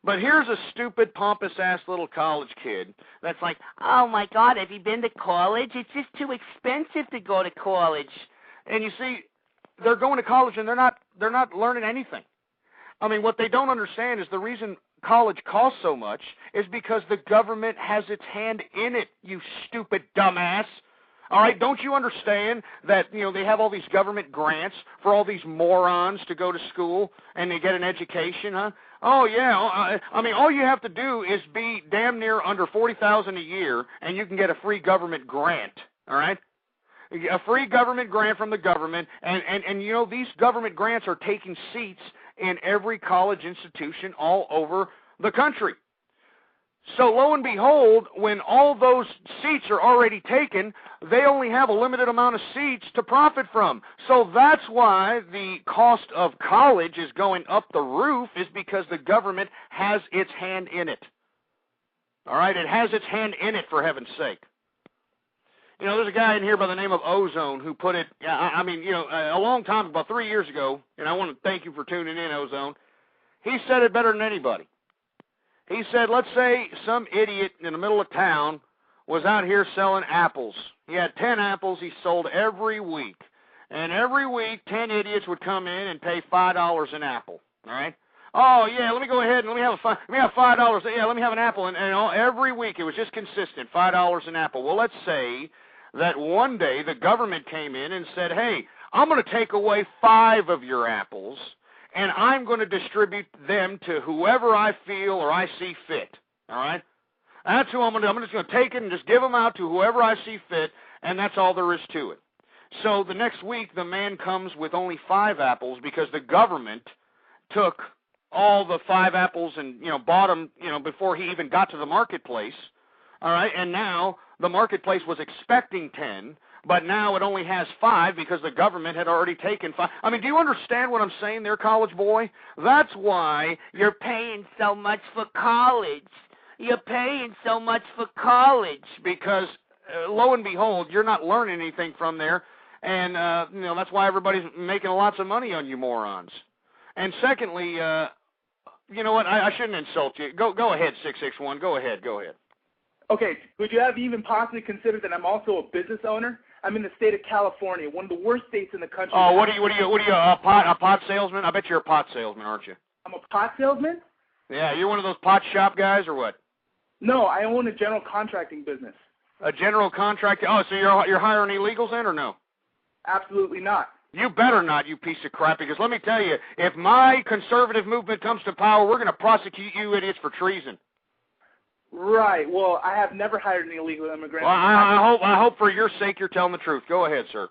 But here's a stupid, pompous-ass little college kid that's like, oh, my God, have you been to college? It's just too expensive to go to college. And you see, they're going to college and they're not learning anything. I mean, what they don't understand is the reason college costs so much is because the government has its hand in it, you stupid dumbass. All right, don't you understand that, you know, they have all these government grants for all these morons to go to school and they get an education, huh? Oh, yeah. I mean, all you have to do is be damn near under $40,000 a year, and you can get a free government grant, all right? A free government grant from the government, and you know, these government grants are taking seats in every college institution all over the country. So lo and behold, when all those seats are already taken, they only have a limited amount of seats to profit from. So that's why the cost of college is going up the roof, is because the government has its hand in it. All right, it has its hand in it, for heaven's sake. You know, there's a guy in here by the name of Ozone who put it, I mean, you know, a long time, about 3 years ago, and I want to thank you for tuning in, Ozone. He said it better than anybody. He said, let's say some idiot in the middle of town was out here selling apples. He had 10 apples he sold every week. And every week, 10 idiots would come in and pay $5 an apple. All right? Oh, yeah, let me go ahead and let me have $5. Yeah, let me have an apple. And every week it was just consistent, $5 an apple. Well, let's say that one day the government came in and said, hey, I'm going to take away 5 of your apples, and I'm going to distribute them to whoever I feel or I see fit, all right? That's who I'm going to do. I'm just going to take it and just give them out to whoever I see fit, and that's all there is to it. So the next week, the man comes with only 5 apples because the government took all the 5 apples and, you know, bought them, you know, before he even got to the marketplace, all right? And now the marketplace was expecting 10, but now it only has 5 because the government had already taken 5. I mean, do you understand what I'm saying there, college boy? That's why you're paying so much for college. You're paying so much for college because, lo and behold, you're not learning anything from there, and, you know, that's why everybody's making lots of money on you morons. And secondly, you know what, I shouldn't insult you. Go ahead, 661. Go ahead. Okay, would you have even possibly considered that I'm also a business owner? I'm in the state of California, one of the worst states in the country. Oh, what are you, a pot salesman? I bet you're a pot salesman, aren't you? I'm a pot salesman? Yeah, you're one of those pot shop guys or what? No, I own a general contracting business. A general contractor? Oh, so you're hiring illegals then or no? Absolutely not. You better not, you piece of crap, because let me tell you, if my conservative movement comes to power, we're going to prosecute you idiots for treason. Right. Well, I have never hired an illegal immigrant. Well, I hope for your sake you're telling the truth. Go ahead, sir.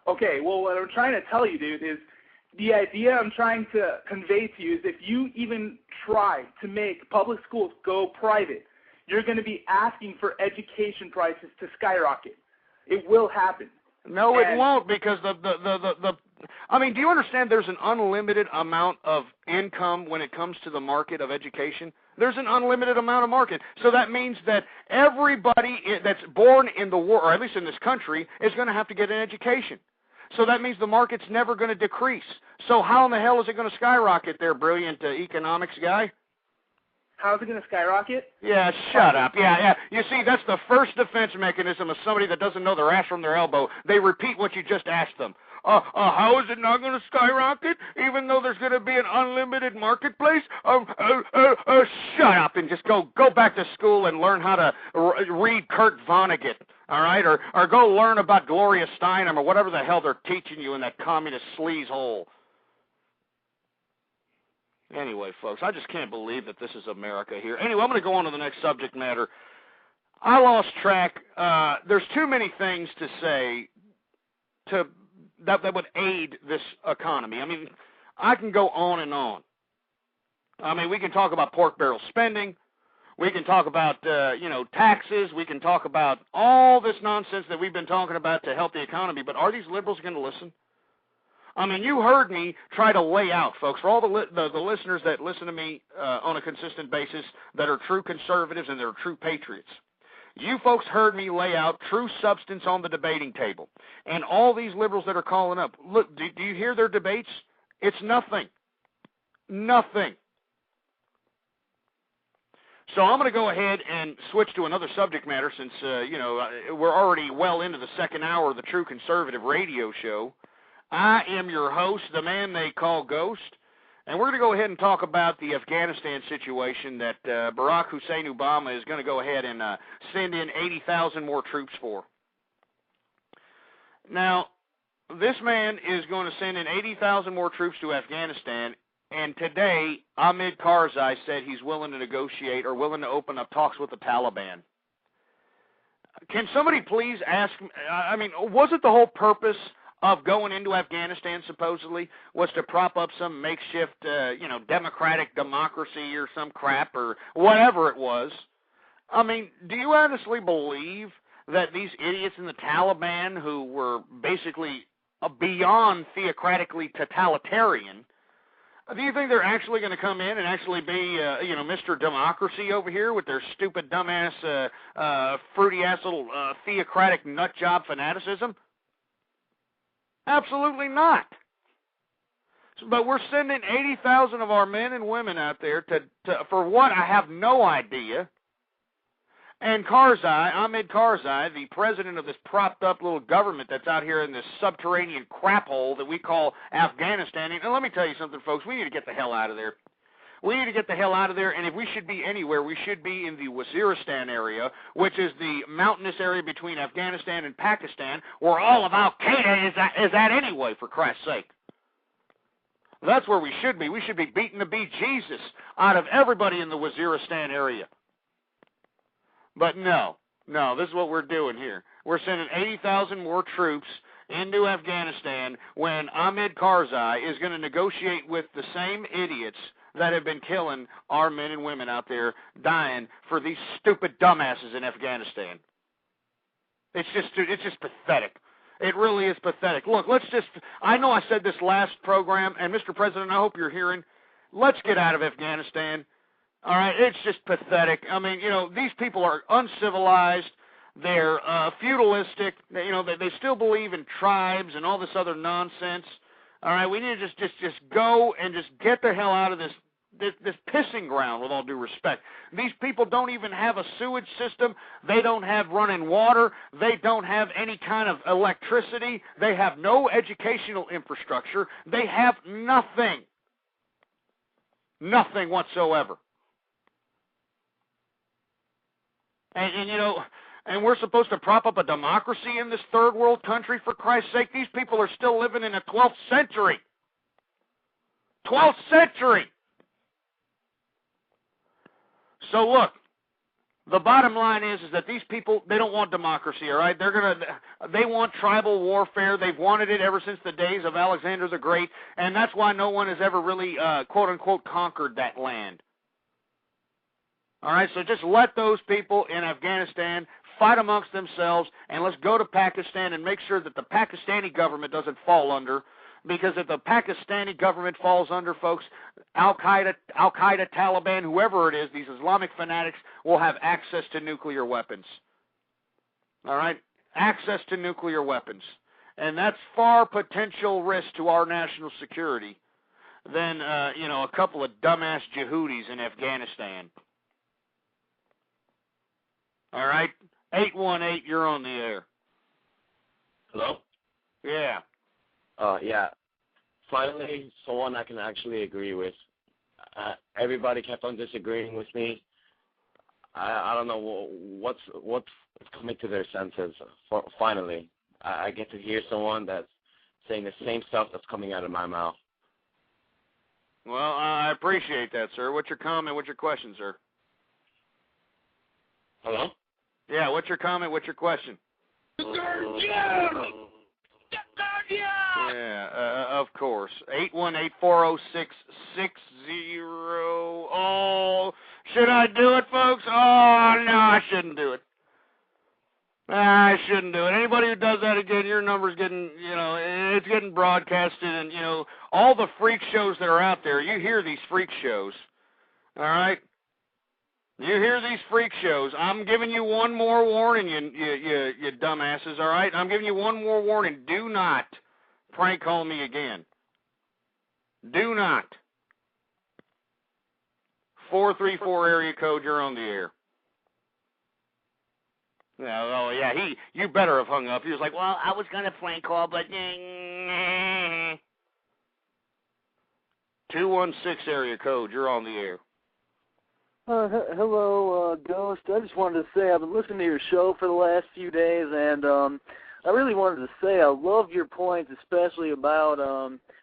Okay. Well, what I'm trying to tell you, dude, is the idea I'm trying to convey to you is if you even try to make public schools go private, you're going to be asking for education prices to skyrocket. It will happen. No, it won't, because I mean, do you understand there's an unlimited amount of income when it comes to the market of education? There's an unlimited amount of market. So that means that everybody that's born in the world, or at least in this country, is going to have to get an education. So that means the market's never going to decrease. So how in the hell is it going to skyrocket there, brilliant economics guy? How's it going to skyrocket? Yeah, shut up. Yeah. You see, that's the first defense mechanism of somebody that doesn't know their ass from their elbow. They repeat what you just asked them. How is it not going to skyrocket, even though there's going to be an unlimited marketplace? Shut up and just go back to school and learn how to read Kurt Vonnegut, all right? Or go learn about Gloria Steinem or whatever the hell they're teaching you in that communist sleaze hole. Anyway, folks, I just can't believe that this is America here. Anyway, I'm going to go on to the next subject matter. I lost track. There's too many things to say that would aid this economy. I mean, I can go on and on. I mean, we can talk about pork barrel spending. We can talk about, taxes. We can talk about all this nonsense that we've been talking about to help the economy. But are these liberals going to listen? I mean, you heard me try to lay out, folks, for all the listeners that listen to me on a consistent basis that are true conservatives and that are true patriots. You folks heard me lay out true substance on the debating table. And all these liberals that are calling up, look, do you hear their debates? It's nothing. Nothing. So I'm going to go ahead and switch to another subject matter since, we're already well into the second hour of the True Conservative radio show. I am your host, the man they call Ghost, and we're going to go ahead and talk about the Afghanistan situation that Barack Hussein Obama is going to go ahead and send in 80,000 more troops for. Now, this man is going to send in 80,000 more troops to Afghanistan, and today Ahmed Karzai said he's willing to negotiate or willing to open up talks with the Taliban. Can somebody please ask, was it the whole purpose of going into Afghanistan, supposedly, was to prop up some makeshift, democratic democracy or some crap or whatever it was? I mean, do you honestly believe that these idiots in the Taliban, who were basically beyond theocratically totalitarian, do you think they're actually going to come in and actually be, Mr. Democracy over here with their stupid, dumbass, fruity-ass little theocratic nutjob fanaticism? Absolutely not. But we're sending 80,000 of our men and women out there for what, I have no idea. And Ahmed Karzai, the president of this propped-up little government that's out here in this subterranean crap hole that we call Afghanistan. And let me tell you something, folks. We need to get the hell out of there. We need to get the hell out of there, and if we should be anywhere, we should be in the Waziristan area, which is the mountainous area between Afghanistan and Pakistan, where all of Al-Qaeda is at anyway, for Christ's sake. That's where we should be. We should be beating the bejesus out of everybody in the Waziristan area. But no, this is what we're doing here. We're sending 80,000 more troops into Afghanistan when Ahmed Karzai is going to negotiate with the same idiots that have been killing our men and women out there, dying for these stupid dumbasses in Afghanistan. It's just pathetic. It really is pathetic. Look, I know I said this last program, and Mr. President, I hope you're hearing, let's get out of Afghanistan. All right, it's just pathetic. I mean, these people are uncivilized. They're feudalistic. They still believe in tribes and all this other nonsense. All right, we need to just go and just get the hell out of this this pissing ground, with all due respect. These people don't even have a sewage system. They don't have running water. They don't have any kind of electricity. They have no educational infrastructure. They have nothing. Nothing whatsoever. And you know, and we're supposed to prop up a democracy in this third world country, for Christ's sake. These people are still living in the 12th century. 12th century. So look, the bottom line is that these people, they don't want democracy, all right? They want tribal warfare. They've wanted it ever since the days of Alexander the Great, and that's why no one has ever really, quote unquote, conquered that land. All right, so just let those people in Afghanistan fight amongst themselves, and let's go to Pakistan and make sure that the Pakistani government doesn't fall under. Because if the Pakistani government falls under, folks, Al-Qaeda, Taliban, whoever it is, these Islamic fanatics will have access to nuclear weapons. All right? Access to nuclear weapons. And that's far potential risk to our national security than, a couple of dumbass Jehudis in Afghanistan. All right? 818, you're on the air. Hello? Yeah. Yeah. Finally, someone I can actually agree with. Everybody kept on disagreeing with me. I don't know what's coming to their senses. Finally, I get to hear someone that's saying the same stuff that's coming out of my mouth. Well, I appreciate that, sir. What's your comment? What's your question, sir? Hello? Yeah, what's your comment? What's your question? Yeah, of course. 818-406-60. Oh, should I do it, folks? Oh, no, I shouldn't do it. I shouldn't do it. Anybody who does that again, your number's getting, it's getting broadcasted, and, all the freak shows that are out there, you hear these freak shows, all right? You hear these freak shows. I'm giving you one more warning, you dumbasses, all right? I'm giving you one more warning. Do not prank call me again. Do not. 434 area code, you're on the air. Oh, yeah, you better have hung up. He was like, well, I was going to prank call, but... 216 area code, you're on the air. Hello, Ghost. I just wanted to say I've been listening to your show for the last few days, and I really wanted to say I love your points, especially about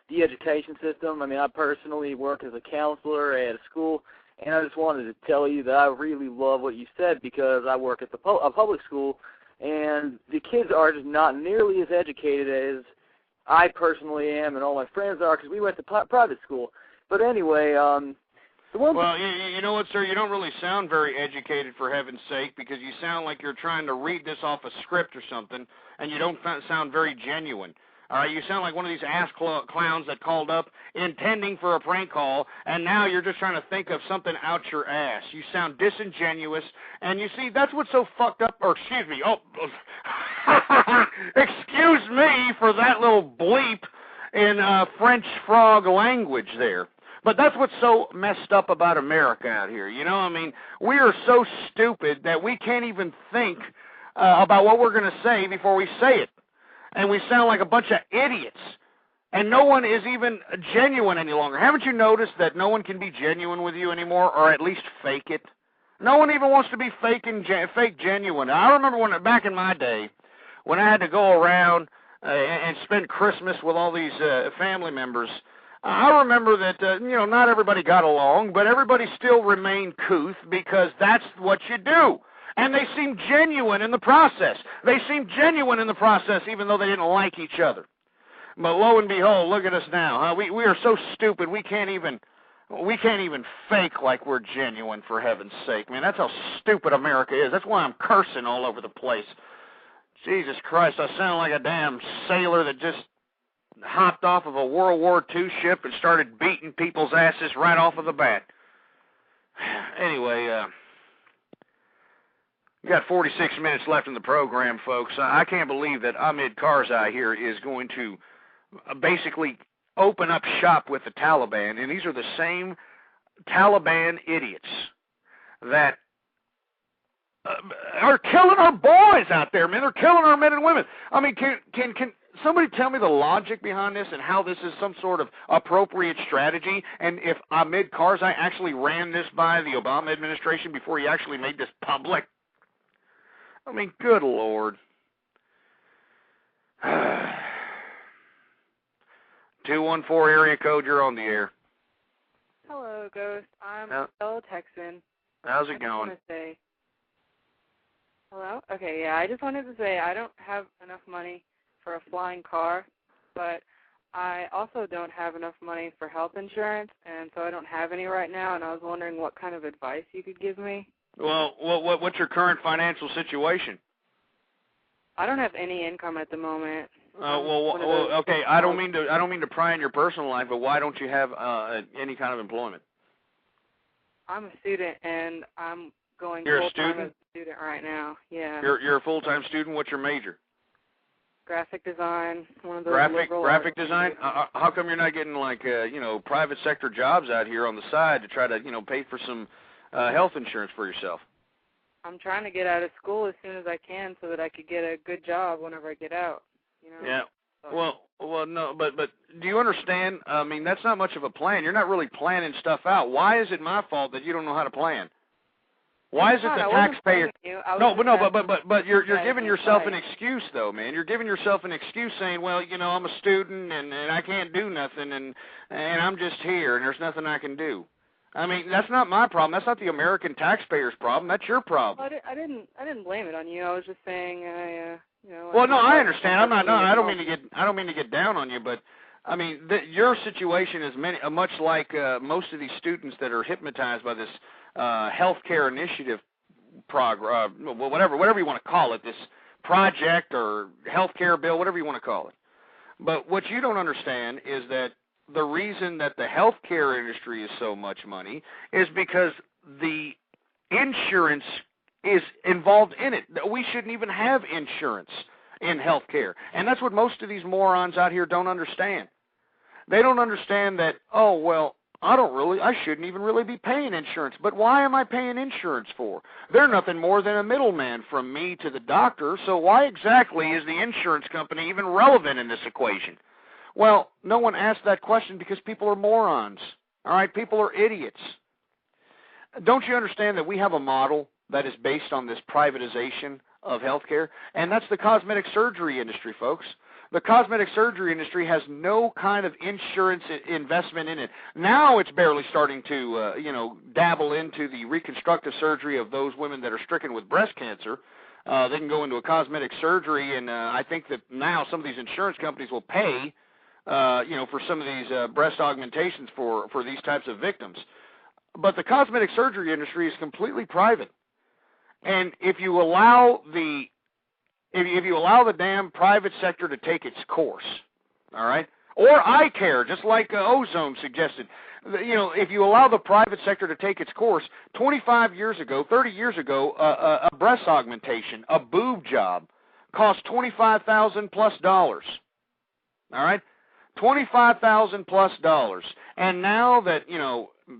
the education system. I mean, I personally work as a counselor at a school, and I just wanted to tell you that I really love what you said because I work at a public school, and the kids are just not nearly as educated as I personally am and all my friends are because we went to private school. But anyway, well, you know what, sir? You don't really sound very educated, for heaven's sake, because you sound like you're trying to read this off a script or something, and you don't sound very genuine. All right, you sound like one of these ass clowns that called up intending for a prank call, and now you're just trying to think of something out your ass. You sound disingenuous, and you see, that's what's so fucked up, or excuse me, excuse me for that little bleep in French frog language there. But that's what's so messed up about America out here. I mean, we are so stupid that we can't even think about what we're going to say before we say it. And we sound like a bunch of idiots. And no one is even genuine any longer. Haven't you noticed that no one can be genuine with you anymore, or at least fake it? No one even wants to be fake genuine. I remember back in my day, when I had to go around and spend Christmas with all these family members, I remember that, not everybody got along, but everybody still remained couth because that's what you do. And they seemed genuine in the process. Even though they didn't like each other. But lo and behold, look at us now. Huh? We are so stupid we can't even fake like we're genuine, for heaven's sake. Man, that's how stupid America is. That's why I'm cursing all over the place. Jesus Christ, I sound like a damn sailor that just hopped off of a World War II ship and started beating people's asses right off of the bat. Anyway, we got 46 minutes left in the program, folks. I can't believe that Ahmed Karzai here is going to basically open up shop with the Taliban, and these are the same Taliban idiots that are killing our boys out there, man. They're killing our men and women. I mean, can somebody tell me the logic behind this and how this is some sort of appropriate strategy? And if Ahmed Karzai actually ran this by the Obama administration before he actually made this public? I mean, good Lord. 214 area code, you're on the air. Hello, Ghost. I'm a fellow Texan. How's it going? Hello? Okay, yeah, I just wanted to say I don't have enough money for a flying car, but I also don't have enough money for health insurance, and so I don't have any right now, and I was wondering what kind of advice you could give me. Well, what's your current financial situation? I don't have any income at the moment. Okay. I don't mean to pry in your personal life, but why don't you have any kind of employment? I'm a student, and I'm going You're a full-time student? as a student right now. Yeah. You're a full-time student. What's your major? Graphic design. One of those Graphic design. How come you're not getting like private sector jobs out here on the side to try to pay for some health insurance for yourself? I'm trying to get out of school as soon as I can so that I could get a good job whenever I get out. You know? Yeah. Well, no, but do you understand? I mean, that's not much of a plan. You're not really planning stuff out. Why is it my fault that you don't know how to plan? Why is it the taxpayer? But you're giving yourself an excuse though, man. You're giving yourself an excuse saying, well, I'm a student and I can't do nothing and I'm just here and there's nothing I can do. I mean, that's not my problem. That's not the American taxpayer's problem. That's your problem. Well, I didn't blame it on you. I was just saying, Well, no, I understand. I'm not. No, I don't mean to get down on you, but I mean, your situation is much like most of these students that are hypnotized by this healthcare initiative whatever you want to call it, this project or healthcare bill, whatever you want to call it. But what you don't understand is that the reason that the healthcare industry is so much money is because the insurance is involved in it. We shouldn't even have insurance in healthcare. And that's what most of these morons out here don't understand. They don't understand that, oh, well, I shouldn't even really be paying insurance. But why am I paying insurance for? They're nothing more than a middleman from me to the doctor, so why exactly is the insurance company even relevant in this equation? Well, no one asked that question because people are morons. All right, people are idiots. Don't you understand that we have a model that is based on this privatization of healthcare? And that's the cosmetic surgery industry, folks. The cosmetic surgery industry has no kind of insurance investment in it. Now it's barely starting to, dabble into the reconstructive surgery of those women that are stricken with breast cancer. They can go into a cosmetic surgery, and I think that now some of these insurance companies will pay, for some of these breast augmentations for these types of victims. But the cosmetic surgery industry is completely private. And if you allow the damn private sector to take its course, all right, or eye care, just like Ozone suggested, if you allow the private sector to take its course, 25 years ago, 30 years ago, a breast augmentation, a boob job, cost $25,000 plus. All right, $25,000 plus. And now that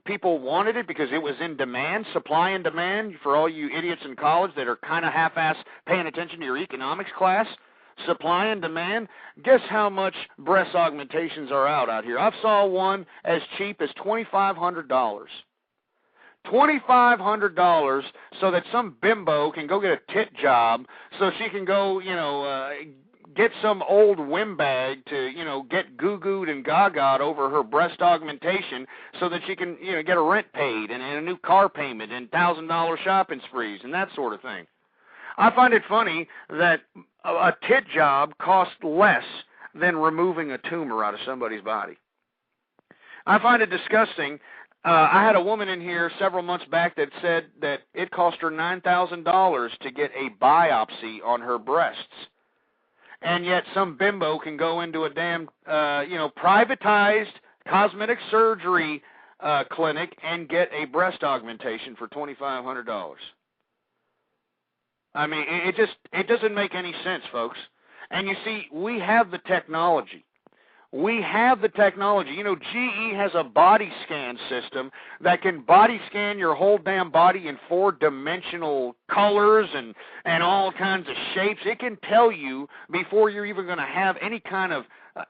people wanted it because it was in demand, supply and demand, for all you idiots in college that are kind of half-ass paying attention to your economics class, supply and demand, guess how much breast augmentations are out here? I saw one as cheap as $2,500. $2,500 so that some bimbo can go get a tit job so she can go, get some old windbag to, get goo-gooed and gaga'd over her breast augmentation so that she can, get a rent paid and a new car payment and $1,000 shopping sprees and that sort of thing. I find it funny that a tit job costs less than removing a tumor out of somebody's body. I find it disgusting. I had a woman in here several months back that said that it cost her $9,000 to get a biopsy on her breasts. And yet some bimbo can go into a damn, privatized cosmetic surgery clinic and get a breast augmentation for $2,500. I mean, it doesn't make any sense, folks. And you see, we have the technology. We have the technology. You know, GE has a body scan system that can body scan your whole damn body in 4-dimensional colors and all kinds of shapes. It can tell you before you're even going to have any kind of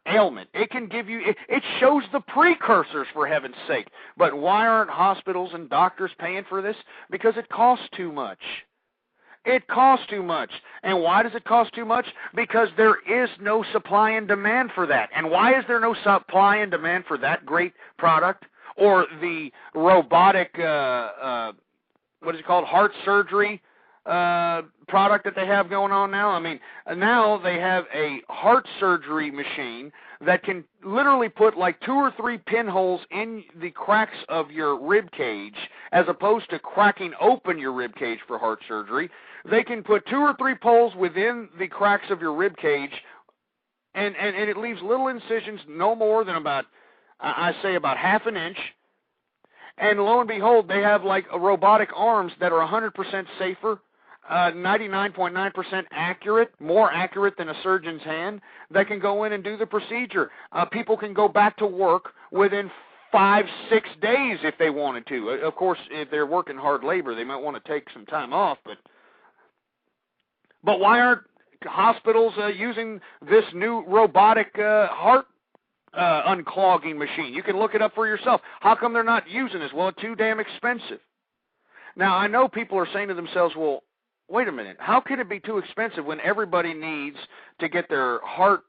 ailment. It can give you, it shows the precursors, for heaven's sake. But why aren't hospitals and doctors paying for this? Because it costs too much. It costs too much. And why does it cost too much? Because there is no supply and demand for that. And why is there no supply and demand for that great product? Or the robotic, what is it called, heart surgery product that they have going on now? I mean, now they have a heart surgery machine that can literally put like 2 or 3 pinholes in the cracks of your rib cage, as opposed to cracking open your rib cage for heart surgery. They can put 2 or 3 poles within the cracks of your rib cage, and it leaves little incisions no more than about, I say about half an inch. And lo and behold, they have like robotic arms that are 100% safer, 99.9% accurate, more accurate than a surgeon's hand, that can go in and do the procedure. People can go back to work within 5-6 days if they wanted to. Of course, if they're working hard labor, they might want to take some time off. But why aren't hospitals using this new robotic heart unclogging machine? You can look it up for yourself. How come they're not using this? Well, it's too damn expensive. Now, I know people are saying to themselves, well, wait a minute, how could it be too expensive when everybody needs to get their heart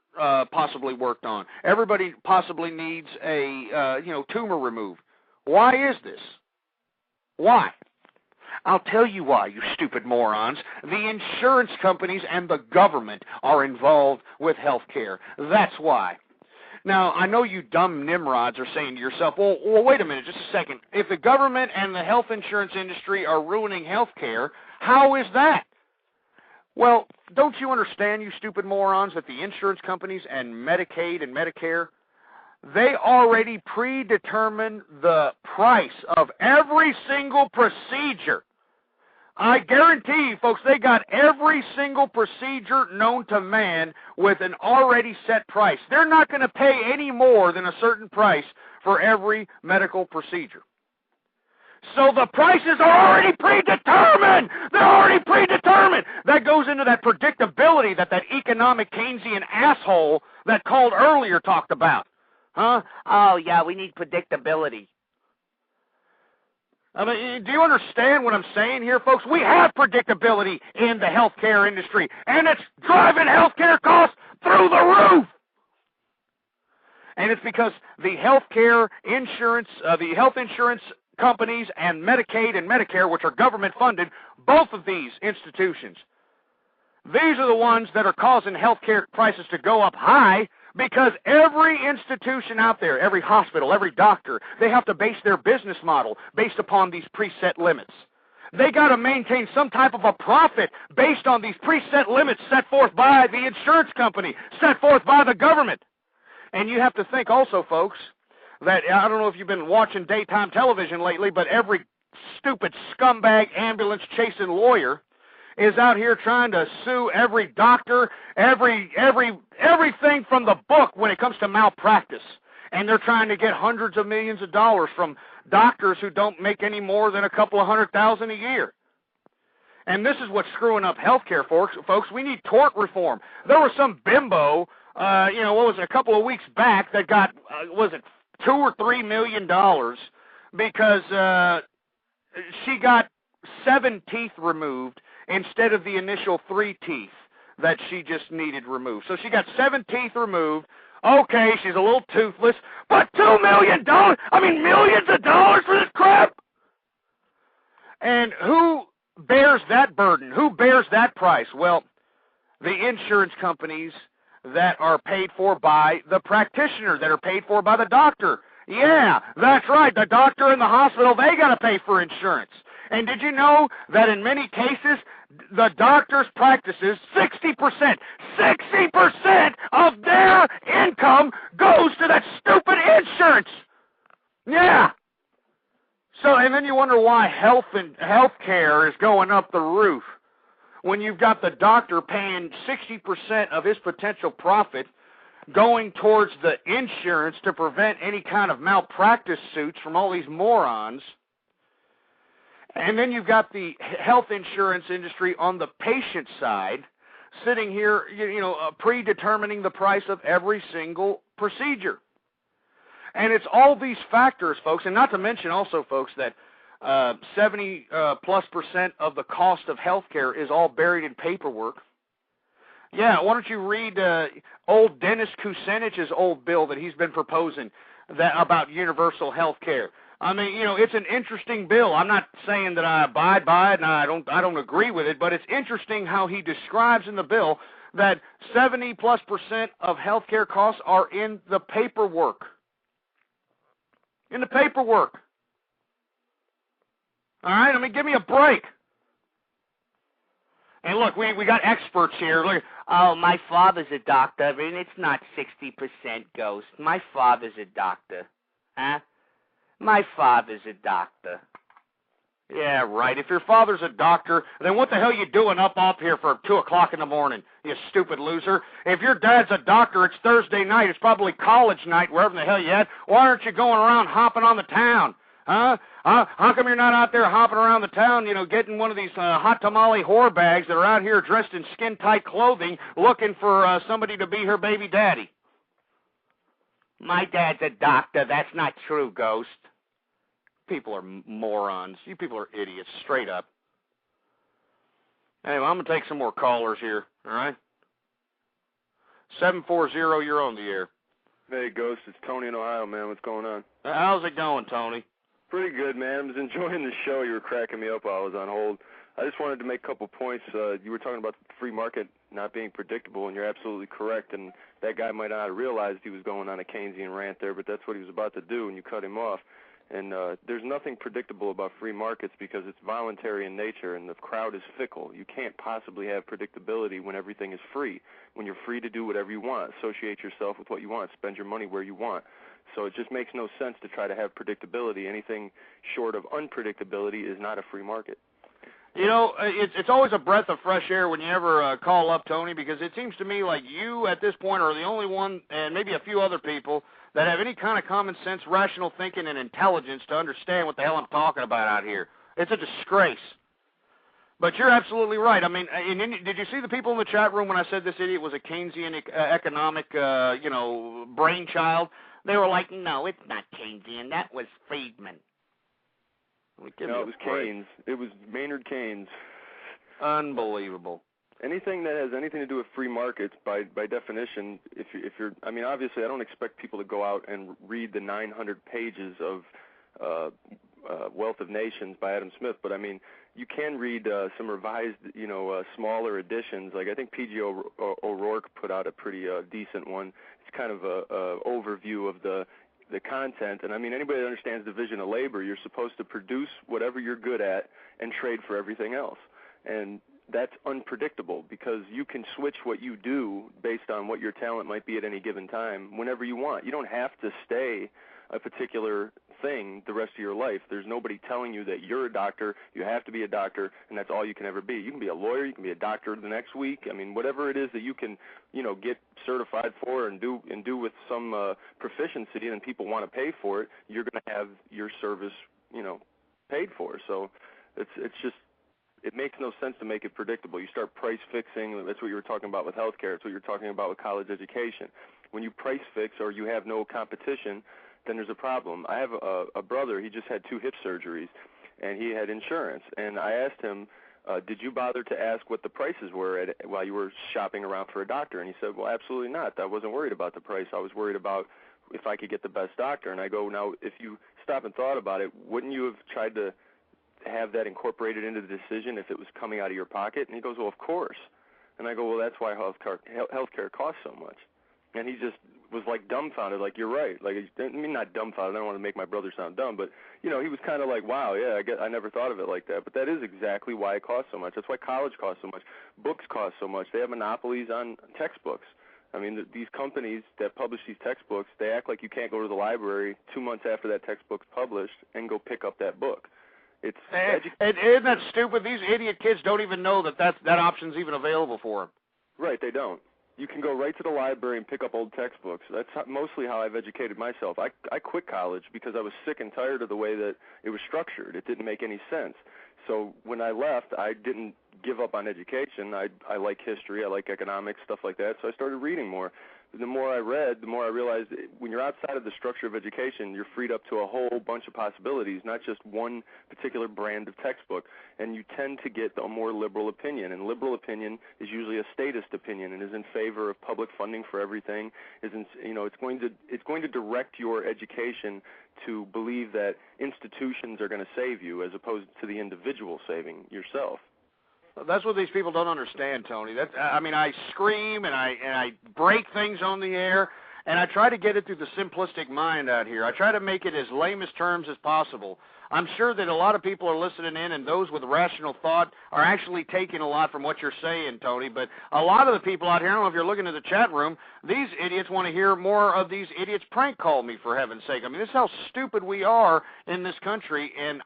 possibly worked on? Everybody possibly needs a tumor removed. Why is this? Why? I'll tell you why, you stupid morons. The insurance companies and the government are involved with health care. That's why. Now, I know you dumb nimrods are saying to yourself, well, wait a minute, just a second. If the government and the health insurance industry are ruining health care, how is that? Well, don't you understand, you stupid morons, that the insurance companies and Medicaid and Medicare, they already predetermine the price of every single procedure. I guarantee you, folks, they got every single procedure known to man with an already set price. They're not going to pay any more than a certain price for every medical procedure. So the prices are already predetermined. They're already predetermined. That goes into that predictability that economic Keynesian asshole that called earlier talked about. Huh? Oh, yeah, we need predictability. I mean, do you understand what I'm saying here, folks? We have predictability in the healthcare industry, and it's driving healthcare costs through the roof. And it's because the healthcare insurance, the health insurance companies and Medicaid and Medicare, which are government funded, both of these institutions, these are the ones that are causing healthcare prices to go up high, because every institution out there, every hospital, every doctor, they have to base their business model based upon these preset limits. They got to maintain some type of a profit based on these preset limits set forth by the insurance company, set forth by the government. And you have to think also, folks, that I don't know if you've been watching daytime television lately, but every stupid scumbag ambulance chasing lawyer is out here trying to sue every doctor, everything from the book when it comes to malpractice. And they're trying to get hundreds of millions of dollars from doctors who don't make any more than a couple of $100,000 a year. And this is what's screwing up healthcare, folks. We need tort reform. There was some bimbo, a couple of weeks back that got, $2 or $3 million because she got 7 teeth removed instead of the initial 3 teeth that she just needed removed. So she got 7 teeth removed. Okay, she's a little toothless, but $2 million? I mean, millions of dollars for this crap? And who bears that burden? Who bears that price? Well, the insurance companies that are paid for by the practitioner, that are paid for by the doctor. Yeah, that's right. The doctor and the hospital, they got to pay for insurance. And did you know that in many cases, the doctor's practices, 60% of their income goes to that stupid insurance? Yeah. So, and then you wonder why health care is going up the roof when you've got the doctor paying 60% of his potential profit going towards the insurance to prevent any kind of malpractice suits from all these morons. And then you've got the health insurance industry on the patient side sitting here, predetermining the price of every single procedure. And it's all these factors, folks, and not to mention also, folks, that 70+% of the cost of healthcare is all buried in paperwork. Yeah, why don't you read old Dennis Kucinich's old bill that he's been proposing about universal health care. I mean, it's an interesting bill. I'm not saying that I abide by it and I don't agree with it, but it's interesting how he describes in the bill that 70+% of health care costs are in the paperwork. In the paperwork. All right, I mean, give me a break. And look, we got experts here. Look, oh, my father's a doctor, and it's not 60% ghost. My father's a doctor. Huh? My father's a doctor. Yeah, right. If your father's a doctor, then what the hell are you doing up here for 2 o'clock in the morning, you stupid loser? If your dad's a doctor, it's Thursday night. It's probably college night, wherever the hell you're at. Why aren't you going around hopping on the town? Huh? How come you're not out there hopping around the town, getting one of these hot tamale whore bags that are out here dressed in skin-tight clothing looking for somebody to be her baby daddy? My dad's a doctor. That's not true, Ghost. People are morons. You people are idiots, straight up. Anyway, I'm going to take some more callers here, all right? 740, you're on the air. Hey, Ghost, it's Tony in Ohio, man. What's going on? How's it going, Tony? Pretty good, man. I was enjoying the show. You were cracking me up while I was on hold. I just wanted to make a couple points. You were talking about the free market not being predictable, and you're absolutely correct. And that guy might not have realized he was going on a Keynesian rant there, but that's what he was about to do, and you cut him off. And there's nothing predictable about free markets because it's voluntary in nature, and the crowd is fickle. You can't possibly have predictability when everything is free, when you're free to do whatever you want, associate yourself with what you want, spend your money where you want. So it just makes no sense to try to have predictability. Anything short of unpredictability is not a free market. It's always a breath of fresh air when you ever call up, Tony, because it seems to me like you at this point are the only one, and maybe a few other people, that have any kind of common sense, rational thinking, and intelligence to understand what the hell I'm talking about out here. It's a disgrace. But you're absolutely right. I mean, did you see the people in the chat room when I said this idiot was a Keynesian economic, brainchild? They were like, no, it's not Keynesian. That was Friedman. No, it was Keynes. It was Maynard Keynes. Unbelievable. Anything that has anything to do with free markets, by definition, if you're, I mean, obviously, I don't expect people to go out and read the 900 pages of Wealth of Nations by Adam Smith, but I mean, you can read some revised, smaller editions. Like I think P.G. O'Rourke put out a pretty decent one. It's kind of a overview of the content, and I mean, anybody that understands division of labor, you're supposed to produce whatever you're good at and trade for everything else, and that's unpredictable because you can switch what you do based on what your talent might be at any given time whenever you want. You don't have to stay a particular thing the rest of your life. There's nobody telling you that you're a doctor, you have to be a doctor, and that's all you can ever be. You can be a lawyer, you can be a doctor the next week. I mean, whatever it is that you can, get certified for and do with some proficiency, and people want to pay for it, you're going to have your service, paid for. So it's just, it makes no sense to make it predictable. You start price fixing. That's what you were talking about with healthcare. It's what you're talking about with college education. When you price fix or you have no competition, then there's a problem. I have a brother. He just had 2 hip surgeries, and he had insurance. And I asked him, did you bother to ask what the prices were while you were shopping around for a doctor? And he said, well, absolutely not. I wasn't worried about the price. I was worried about if I could get the best doctor. And I go, now, if you stop and thought about it, wouldn't you have tried to have that incorporated into the decision if it was coming out of your pocket? And he goes, well, of course. And I go, well, that's why healthcare costs so much. And he just was like dumbfounded, like, you're right. Like, I mean, not dumbfounded. I don't want to make my brother sound dumb, but, he was kind of like, wow, yeah, I never thought of it like that. But that is exactly why it costs so much. That's why college costs so much. Books cost so much. They have monopolies on textbooks. I mean, these companies that publish these textbooks, they act like you can't go to the library 2 months after that textbook's published and go pick up that book. And isn't that stupid? These idiot kids don't even know that option's even available for them. Right, they don't. you can go right to the library and pick up old textbooks. That's mostly how I've educated myself. I quit college because I was sick and tired of the way that it was structured. It didn't make any sense. So when I left, I didn't give up on education. I like history, I like economics, stuff like that, so I started reading more. The more I read, the more I realized when you're outside of the structure of education, you're freed up to a whole bunch of possibilities, not just one particular brand of textbook. And you tend to get a more liberal opinion. And liberal opinion is usually a statist opinion and is in favor of public funding for everything. It's going to direct your education to believe that institutions are going to save you as opposed to the individual saving yourself. That's what these people don't understand, Tony. I scream and I break things on the air, and I try to get it through the simplistic mind out here. I try to make it as lame as terms as possible. I'm sure that a lot of people are listening in, and those with rational thought are actually taking a lot from what you're saying, Tony. But a lot of the people out here, I don't know if you're looking at the chat room, these idiots want to hear more of these idiots prank call me, for heaven's sake. I mean, this is how stupid we are in this country. And,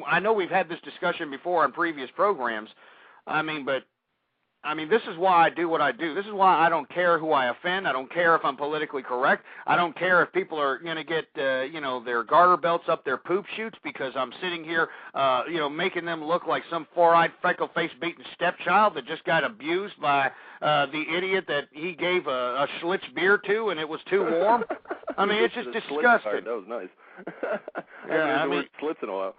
I know we've had this discussion before on previous programs. This is why I do what I do. This is why I don't care who I offend. I don't care if I'm politically correct. I don't care if people are going to get, their garter belts up their poop chutes because I'm sitting here, making them look like some four-eyed, freckle-faced, beaten stepchild that just got abused by the idiot that he gave a Schlitz beer to and it was too warm. It's just disgusting. That was nice. Yeah, Schlitz in a while.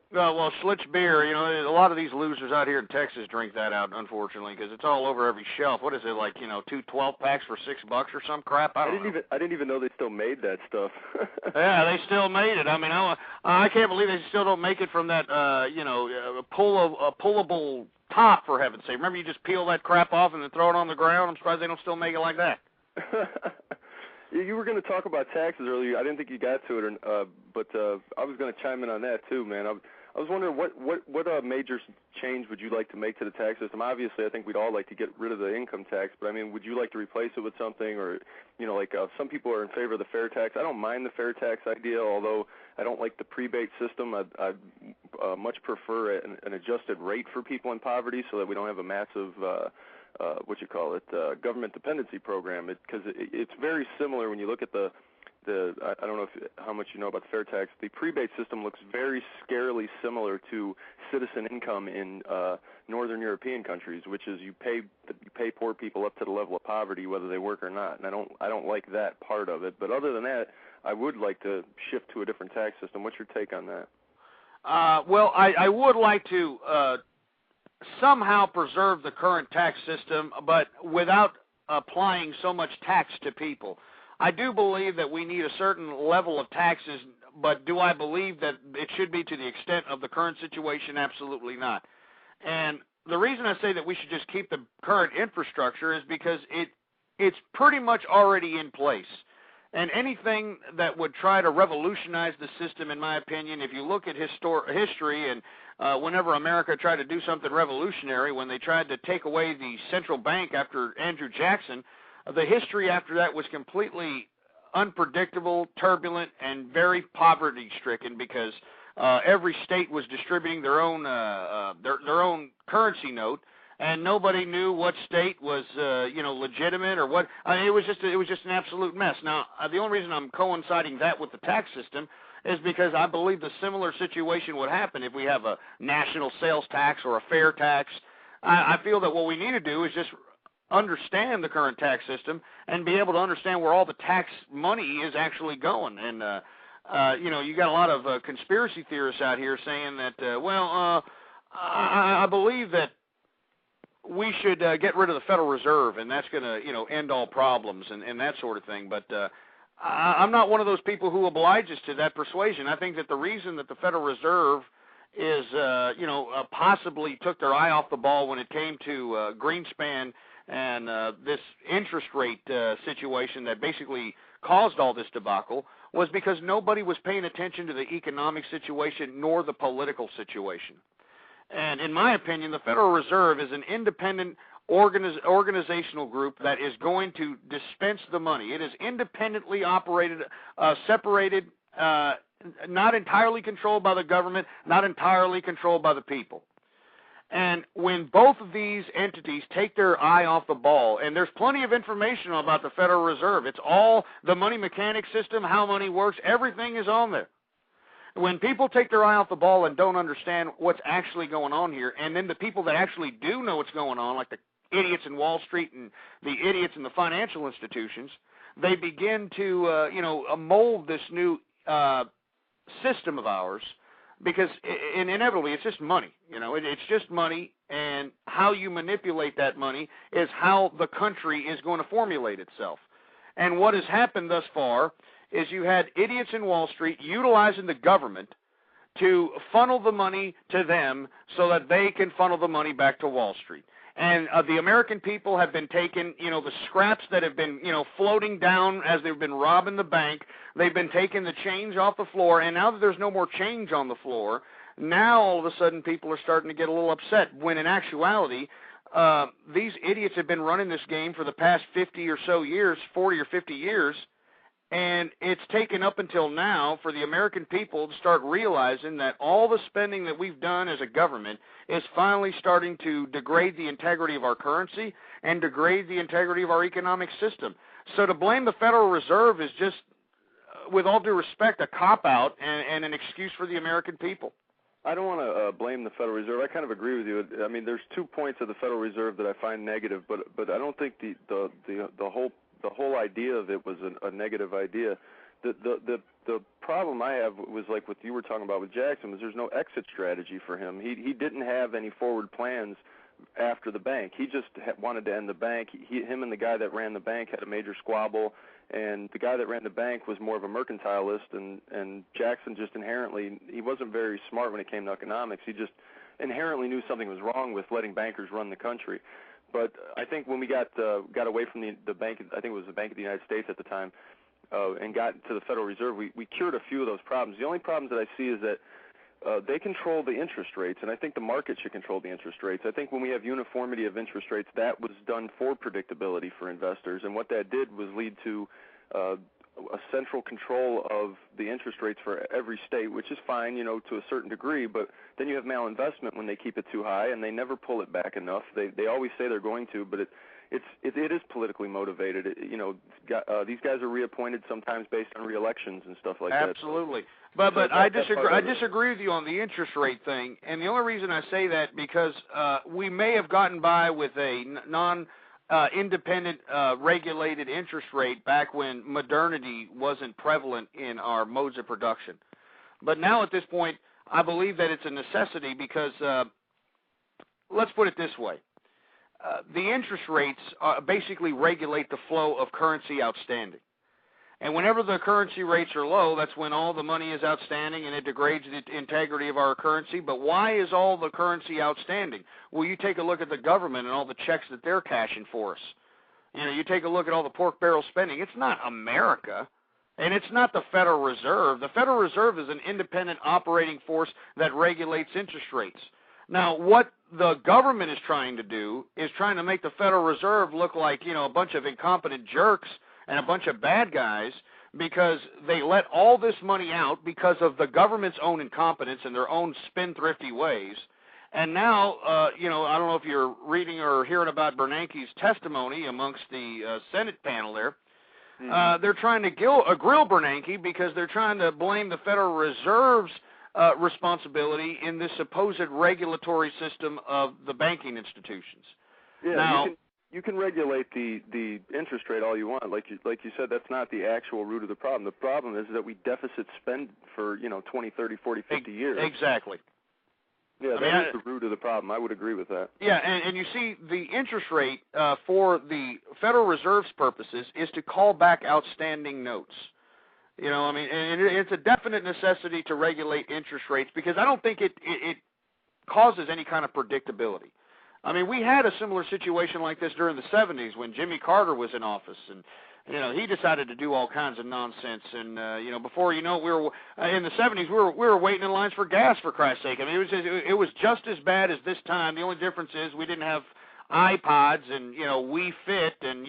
Well, Schlitz beer, a lot of these losers out here in Texas drink that out, unfortunately, because it's all over every shelf. What is it, like, 2 12-packs for $6 or some crap? I didn't even know they still made that stuff. Yeah, they still made it. I can't believe they still don't make it from that, pullable top, for heaven's sake. Remember, you just peel that crap off and then throw it on the ground? I'm surprised they don't still make it like that. You were going to talk about taxes earlier. I didn't think you got to it, but I was going to chime in on that too, man. I was wondering what major change would you like to make to the tax system? Obviously, I think we'd all like to get rid of the income tax, but would you like to replace it with something, or some people are in favor of the fair tax. I don't mind the fair tax idea, although I don't like the prebate system. I'd much prefer an adjusted rate for people in poverty, so that we don't have a massive government dependency program. Because it's very similar when you look at I don't know how much you know about the fair tax. The prebate system looks very scarily similar to citizen income in northern European countries, which is you pay poor people up to the level of poverty whether they work or not. And I don't like that part of it. But other than that, I would like to shift to a different tax system. What's your take on that? I would like to somehow preserve the current tax system, but without applying so much tax to people. I do believe that we need a certain level of taxes, but do I believe that it should be to the extent of the current situation? Absolutely not. And the reason I say that we should just keep the current infrastructure is because it's pretty much already in place. And anything that would try to revolutionize the system, in my opinion, if you look at history and whenever America tried to do something revolutionary, when they tried to take away the central bank after Andrew Jackson, the history after that was completely unpredictable, turbulent, and very poverty-stricken because every state was distributing their own currency note, and nobody knew what state was legitimate or what. It was just an absolute mess. Now, the only reason I'm coinciding that with the tax system is because I believe the similar situation would happen if we have a national sales tax or a fair tax. I feel that what we need to do is just understand the current tax system and be able to understand where all the tax money is actually going. And, you got a lot of conspiracy theorists out here saying that, I believe that we should get rid of the Federal Reserve, and that's going to, end all problems and that sort of thing. But I'm not one of those people who obliges to that persuasion. I think that the reason that the Federal Reserve is, possibly took their eye off the ball when it came to Greenspan and this interest rate situation that basically caused all this debacle was because nobody was paying attention to the economic situation nor the political situation. And in my opinion, the Federal Reserve is an independent organizational group that is going to dispense the money. It is independently operated, separated, not entirely controlled by the government, not entirely controlled by the people. And when both of these entities take their eye off the ball, and there's plenty of information about the Federal Reserve. It's all the money mechanics system, how money works, everything is on there. When people take their eye off the ball and don't understand what's actually going on here, and then the people that actually do know what's going on, like the idiots in Wall Street and the idiots in the financial institutions, they begin to, mold this new system of ours, because inevitably it's just money. It's just money, and how you manipulate that money is how the country is going to formulate itself. And what has happened thus far is you had idiots in Wall Street utilizing the government to funnel the money to them so that they can funnel the money back to Wall Street. And the American people have been taking, the scraps that have been, floating down as they've been robbing the bank. They've been taking the change off the floor, and now that there's no more change on the floor, now all of a sudden people are starting to get a little upset, when in actuality, these idiots have been running this game for the past 50 or so years, 40 or 50 years, and it's taken up until now for the American people to start realizing that all the spending that we've done as a government is finally starting to degrade the integrity of our currency and degrade the integrity of our economic system. So to blame the Federal Reserve is just, with all due respect, a cop-out and an excuse for the American people. I don't want to blame the Federal Reserve. I kind of agree with you. I mean, there's 2 points of the Federal Reserve that I find negative, but I don't think the whole idea of it was a negative idea. The problem I have was like what you were talking about with Jackson, was there's no exit strategy for him. He didn't have any forward plans after the bank. He just wanted to end the bank. Him and the guy that ran the bank had a major squabble, and the guy that ran the bank was more of a mercantilist, and Jackson just inherently, he wasn't very smart when it came to economics. He just inherently knew something was wrong with letting bankers run the country. But I think when we got away from the bank, I think it was the Bank of the United States at the time, and got to the Federal Reserve, we cured a few of those problems. The only problems that I see is that they control the interest rates, and I think the market should control the interest rates. I think when we have uniformity of interest rates, that was done for predictability for investors, and what that did was lead to a central control of the interest rates for every state, which is fine, to a certain degree, but then you have malinvestment when they keep it too high, and they never pull it back enough. They always say they're going to, but it is politically motivated. These guys are reappointed sometimes based on re-elections and stuff like that. Absolutely. But I disagree with you on the interest rate thing, and the only reason I say that because we may have gotten by with a independent regulated interest rate back when modernity wasn't prevalent in our modes of production. But now at this point, I believe that it's a necessity because, let's put it this way, the interest rates basically regulate the flow of currency outstanding. And whenever the currency rates are low, that's when all the money is outstanding and it degrades the integrity of our currency. But why is all the currency outstanding? Well, you take a look at the government and all the checks that they're cashing for us. You take a look at all the pork barrel spending. It's not America, and it's not the Federal Reserve. The Federal Reserve is an independent operating force that regulates interest rates. Now, what the government is trying to do is trying to make the Federal Reserve look like, a bunch of incompetent jerks and a bunch of bad guys because they let all this money out because of the government's own incompetence and their own spendthrifty ways. And now, I don't know if you're reading or hearing about Bernanke's testimony amongst the Senate panel there. They're trying to grill Bernanke because they're trying to blame the Federal Reserve's responsibility in this supposed regulatory system of the banking institutions. Yeah, now, you can regulate the interest rate all you want. Like you said, that's not the actual root of the problem. The problem is that we deficit spend for 20, 30, 40, 50 years. Exactly. Yeah, that is the root of the problem. I would agree with that. Yeah, and you see, the interest rate for the Federal Reserve's purposes is to call back outstanding notes. And it's a definite necessity to regulate interest rates because I don't think it causes any kind of predictability. I mean, we had a similar situation like this during the 70s when Jimmy Carter was in office, and he decided to do all kinds of nonsense. And before you know it, we were in the 70s. We were waiting in lines for gas, for Christ's sake. I mean, it was just as bad as this time. The only difference is we didn't have iPods and Wii Fit and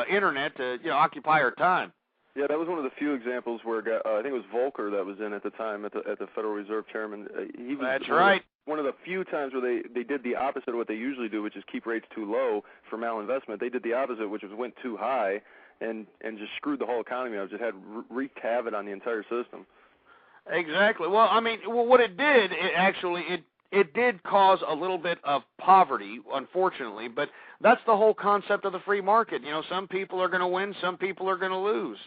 internet to occupy our time. Yeah, that was one of the few examples where I think it was Volcker that was in at the time at the Federal Reserve Chairman. He was That's right. One of the few times where they did the opposite of what they usually do, which is keep rates too low for malinvestment. They did the opposite, which was went too high and just screwed the whole economy up. Just had wreaked havoc on the entire system. Exactly. Well, I mean, what it did, it did cause a little bit of poverty, unfortunately, but that's the whole concept of the free market. You know, some people are going to win, some people are going to lose.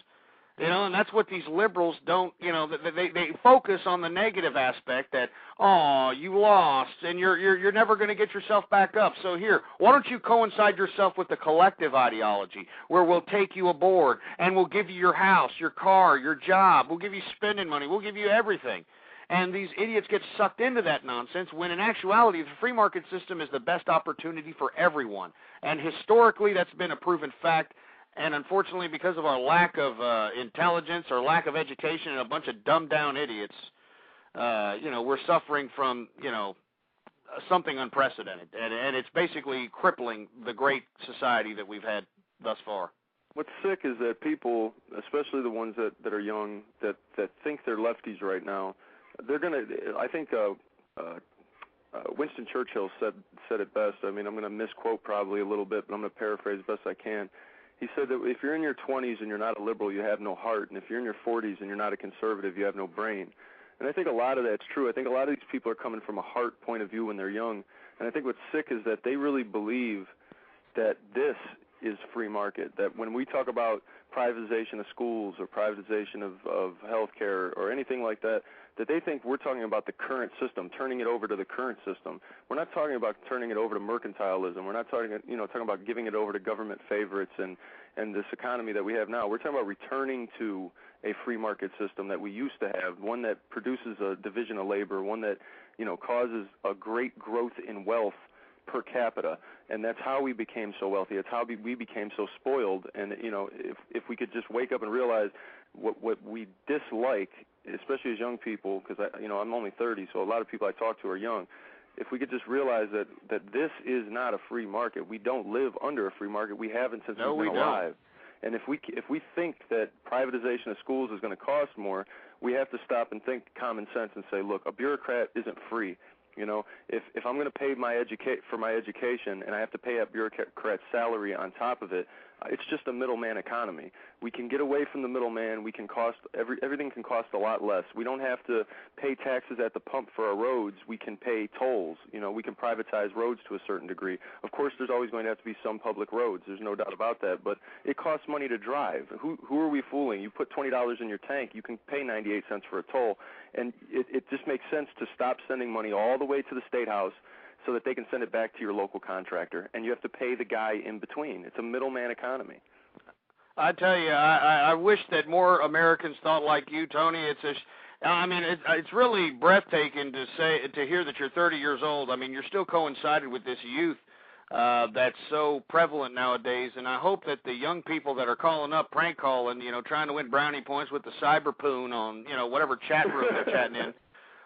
You know, and that's what these liberals don't, you know, they focus on the negative aspect that, oh, you lost and you're never going to get yourself back up. So here, why don't you coincide yourself with the collective ideology where we'll take you aboard and we'll give you your house, your car, your job, we'll give you spending money, we'll give you everything. And these idiots get sucked into that nonsense when in actuality the free market system is the best opportunity for everyone. And historically that's been a proven fact. And unfortunately, because of our lack of intelligence or lack of education and a bunch of dumbed-down idiots, you know, we're suffering from, you know, something unprecedented. And it's basically crippling the great society that we've had thus far. What's sick is that people, especially the ones that are young, that think they're lefties right now, they're going to, I think Winston Churchill said it best. I mean, I'm going to misquote probably a little bit, but I'm going to paraphrase as best I can. He said that if you're in your 20s and you're not a liberal, you have no heart. And if you're in your 40s and you're not a conservative, you have no brain. And I think a lot of that's true. I think a lot of these people are coming from a heart point of view when they're young. And I think what's sick is that they really believe that this is free market, that when we talk about privatization of schools or privatization of health care or anything like that, that they think we're talking about the current system, turning it over to the current system. We're not talking about turning it over to mercantilism. We're not talking about giving it over to government favorites and this economy that we have now. We're talking about returning to a free market system that we used to have, one that produces a division of labor, one that, you know, causes a great growth in wealth per capita, and that's how we became so wealthy. It's how we became so spoiled. And you know, if we could just wake up and realize what we dislike, especially as young people, because I'm only 30, so a lot of people I talk to are young. If we could just realize that this is not a free market, we don't live under a free market. We haven't since we've been alive. And if we think that privatization of schools is going to cost more, we have to stop and think common sense and say, look, a bureaucrat isn't free. You know, if I'm going to pay for my education and I have to pay a bureaucrat's salary on top of it, it's just a middleman economy. We can get away from the middleman. We can cost everything can cost a lot less. We don't have to pay taxes at the pump for our roads. We can pay tolls. You know, we can privatize roads to a certain degree. Of course, there's always going to have to be some public roads. There's no doubt about that. But it costs money to drive. Who are we fooling? You put $20 in your tank, you can pay 98 cents for a toll. And it just makes sense to stop sending money all the way to the State House so that they can send it back to your local contractor, and you have to pay the guy in between. It's a middleman economy. I tell you, I wish that more Americans thought like you, Tony. It's really breathtaking to hear that you're 30 years old. I mean, you're still coincided with this youth that's so prevalent nowadays, and I hope that the young people that are calling up, prank calling, you know, trying to win brownie points with the cyberpoon on, you know, whatever chat room they're chatting in,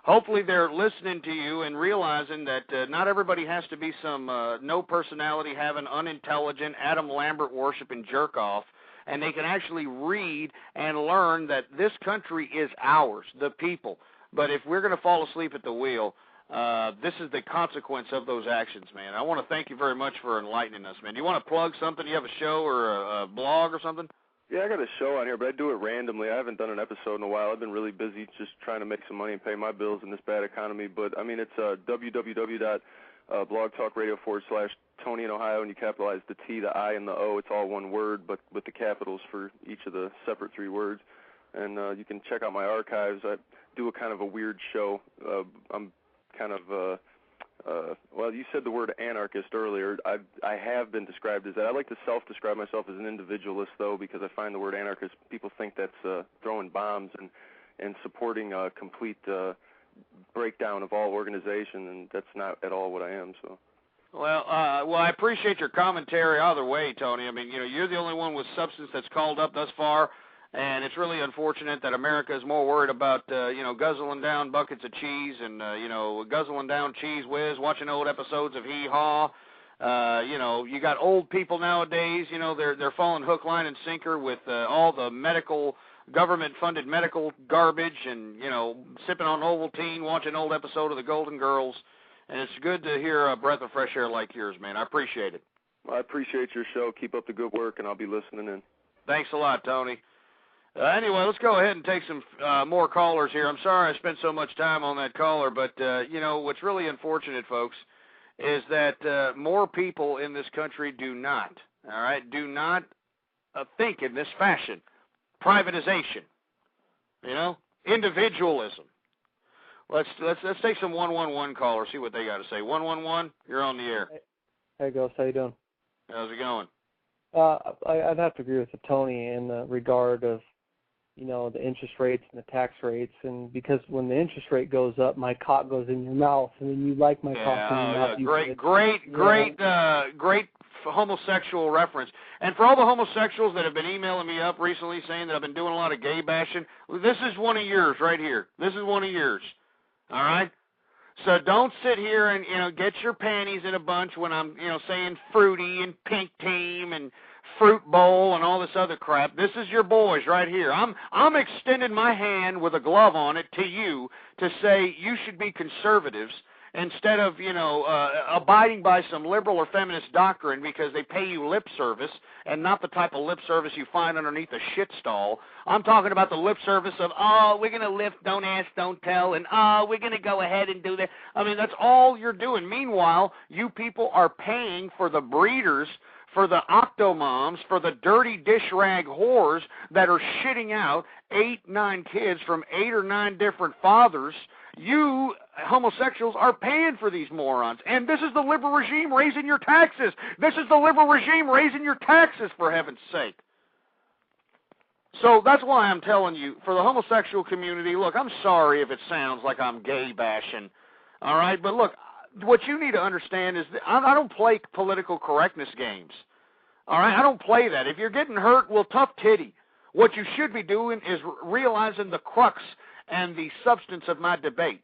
hopefully they're listening to you and realizing that not everybody has to be some no personality having unintelligent Adam Lambert worshiping jerk off, and they can actually read and learn that this country is ours, the people. But if we're going to fall asleep at the wheel, this is the consequence of those actions, man. I want to thank you very much for enlightening us, man. Do you want to plug something? Do you have a show or a blog or something? Yeah, I got a show on here, but I do it randomly. I haven't done an episode in a while. I've been really busy just trying to make some money and pay my bills in this bad economy. But, I mean, it's www.blogtalkradio.com/Tony in Ohio, and you capitalize the T, the I, and the O. It's all one word, but with the capitals for each of the separate three words. And you can check out my archives. I do a kind of a weird show. I'm kind of well, you said the word anarchist earlier. I have been described as that. I like to self-describe myself as an individualist, though, because I find the word anarchist, people think that's throwing bombs and supporting a complete breakdown of all organization, and that's not at all what I am. So. Well, I appreciate your commentary either way, Tony. I mean, you know, you're the only one with substance that's called up thus far. And it's really unfortunate that America is more worried about, guzzling down buckets of cheese and, guzzling down Cheese Whiz, watching old episodes of Hee Haw, You know, you got old people nowadays, you know, they're falling hook, line, and sinker with all the government-funded medical garbage and, you know, sipping on Ovaltine, watching an old episode of The Golden Girls. And it's good to hear a breath of fresh air like yours, man. I appreciate it. Well, I appreciate your show. Keep up the good work, and I'll be listening in. Thanks a lot, Tony. Anyway, let's go ahead and take some more callers here. I'm sorry I spent so much time on that caller, but, you know, what's really unfortunate, folks, is that more people in this country do not think in this fashion. Privatization, you know, individualism. Let's take some 111 callers, see what they got to say. 111, you're on the air. Hey, Ghost, how you doing? How's it going? I'd have to agree with Tony in the regard of, you know, the interest rates and the tax rates, and because when the interest rate goes up, my cock goes in your mouth, and then you like my cock in your mouth. Great homosexual reference. And for all the homosexuals that have been emailing me up recently saying that I've been doing a lot of gay bashing, this is one of yours right here. This is one of yours. All right? So don't sit here and, you know, get your panties in a bunch when I'm, you know, saying fruity and pink team and fruit bowl and all this other crap. This is your boys right here. I'm extending my hand with a glove on it to you to say you should be conservatives instead of, you know, abiding by some liberal or feminist doctrine because they pay you lip service and not the type of lip service you find underneath a shit stall. I'm talking about the lip service of, oh, we're going to lift, don't ask, don't tell, and, oh, we're going to go ahead and do that. I mean, that's all you're doing. Meanwhile, you people are paying for the breeders, for the octomoms, for the dirty dish rag whores that are shitting out 8, 9 kids from 8 or 9 different fathers. You homosexuals are paying for these morons. And this is the liberal regime raising your taxes. This is the liberal regime raising your taxes, for heaven's sake. So that's why I'm telling you, for the homosexual community, look, I'm sorry if it sounds like I'm gay bashing, all right? But look, what you need to understand is that I don't play political correctness games, all right? I don't play that. If you're getting hurt, well, tough titty. What you should be doing is realizing the crux and the substance of my debate.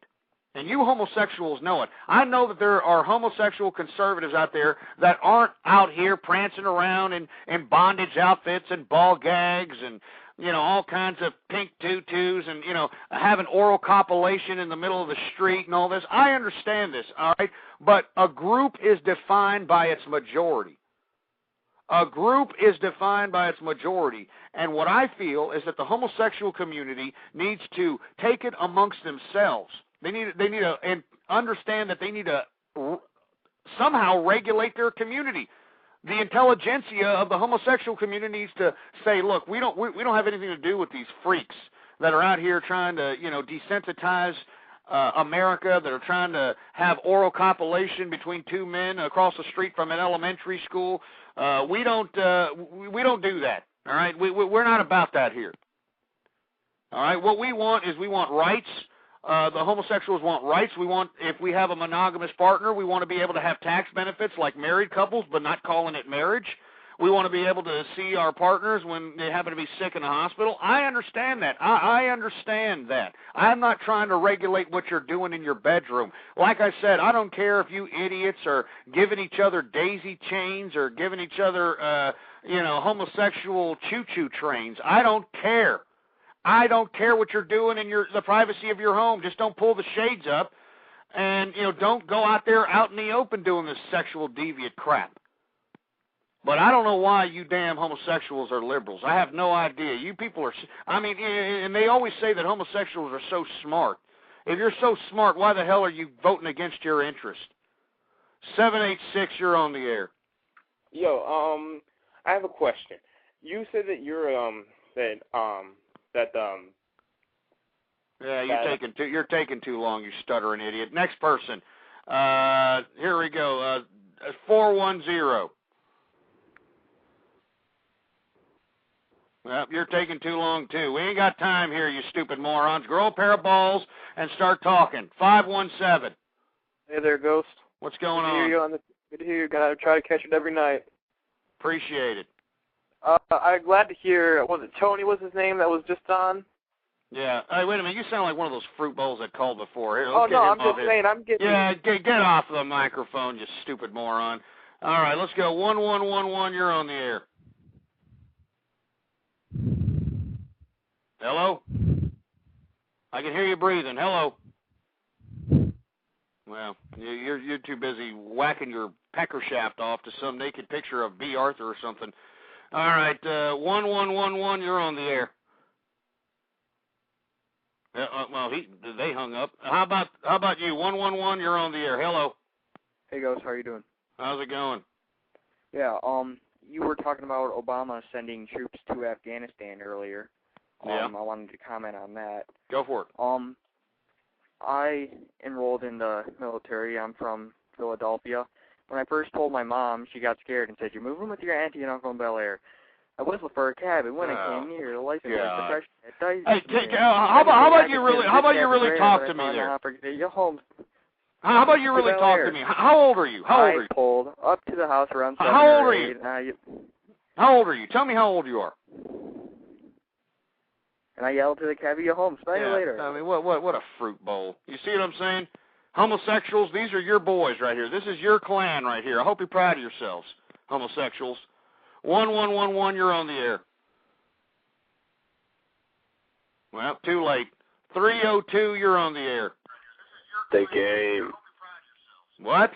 And you homosexuals know it. I know that there are homosexual conservatives out there that aren't out here prancing around in bondage outfits and ball gags and, you know, all kinds of pink tutus and, you know, having oral copulation in the middle of the street and all this. I understand this, all right? But a group is defined by its majority. A group is defined by its majority, and what I feel is that the homosexual community needs to take it amongst themselves. They need to and understand that they need to somehow regulate their community. The intelligentsia of the homosexual community needs to say, look, we don't have anything to do with these freaks that are out here trying to, you know, desensitize America, that are trying to have oral copulation between 2 men across the street from an elementary school. We don't do that. All right, we're not about that here. All right, what we want is we want rights. The homosexuals want rights. We want, if we have a monogamous partner, we want to be able to have tax benefits like married couples, but not calling it marriage. We want to be able to see our partners when they happen to be sick in the hospital. I understand that. I understand that. I'm not trying to regulate what you're doing in your bedroom. Like I said, I don't care if you idiots are giving each other daisy chains or giving each other, you know, homosexual choo-choo trains. I don't care. I don't care what you're doing in the privacy of your home. Just don't pull the shades up and, you know, don't go out there out in the open doing this sexual deviant crap. But I don't know why you damn homosexuals are liberals. I have no idea. You people are, I mean, and they always say that homosexuals are so smart. If you're so smart, why the hell are you voting against your interest? 786, you're on the air. Yo, I have a question. You said that you're, Yeah, you're taking too long, you stuttering idiot. Next person. Here we go. 410. Well, you're taking too long, too. We ain't got time here, you stupid morons. Grow a pair of balls and start talking. 517. Hey there, Ghost. What's going on? Good to hear you. Gotta try to catch it every night. Appreciate it. I'm glad to hear, was it Tony was his name that was just on? Yeah. Hey, wait a minute. You sound like one of those fruit bowls that called before. Here, oh, no, I'm just saying, I'm getting... Yeah, get off the microphone, you stupid moron. All right, let's go. 1111, you're on the air. Hello? I can hear you breathing. Hello? Well, you're too busy whacking your pecker shaft off to some naked picture of B. Arthur or something. All right, 1111, you're on the air. Well, they hung up. How about you? 111, you're on the air. Hello. Hey guys, how are you doing? How's it going? Yeah, you were talking about Obama sending troops to Afghanistan earlier. Yeah. I wanted to comment on that. Go for it. I enrolled in the military. I'm from Philadelphia. When I first told my mom, she got scared and said, "You're moving with your auntie and uncle in Bel Air." I whistled for a cab, and when I came near, the license plate protection. Hey, how about you really talk to me there? How about you really talk to me? How old are you? I pulled up to the house around 7 How old or are 8, you? How old are you? Tell me how old you are. And I yelled to the cabbie, "Go home, smell you later." I mean, what a fruit bowl. You see what I'm saying? Homosexuals, these are your boys right here. This is your clan right here. I hope you're proud of yourselves, homosexuals. 1111, you're on the air. Well, too late. 302, you're on the air. The game. What?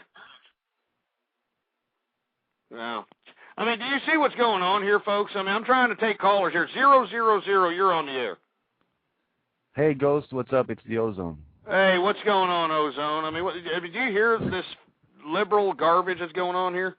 No. I mean, do you see what's going on here, folks? I mean, I'm trying to take callers here. 000, you're on the air. Hey, Ghost, what's up? It's the Ozone. Hey, what's going on, Ozone? I mean, do you hear this liberal garbage that's going on here?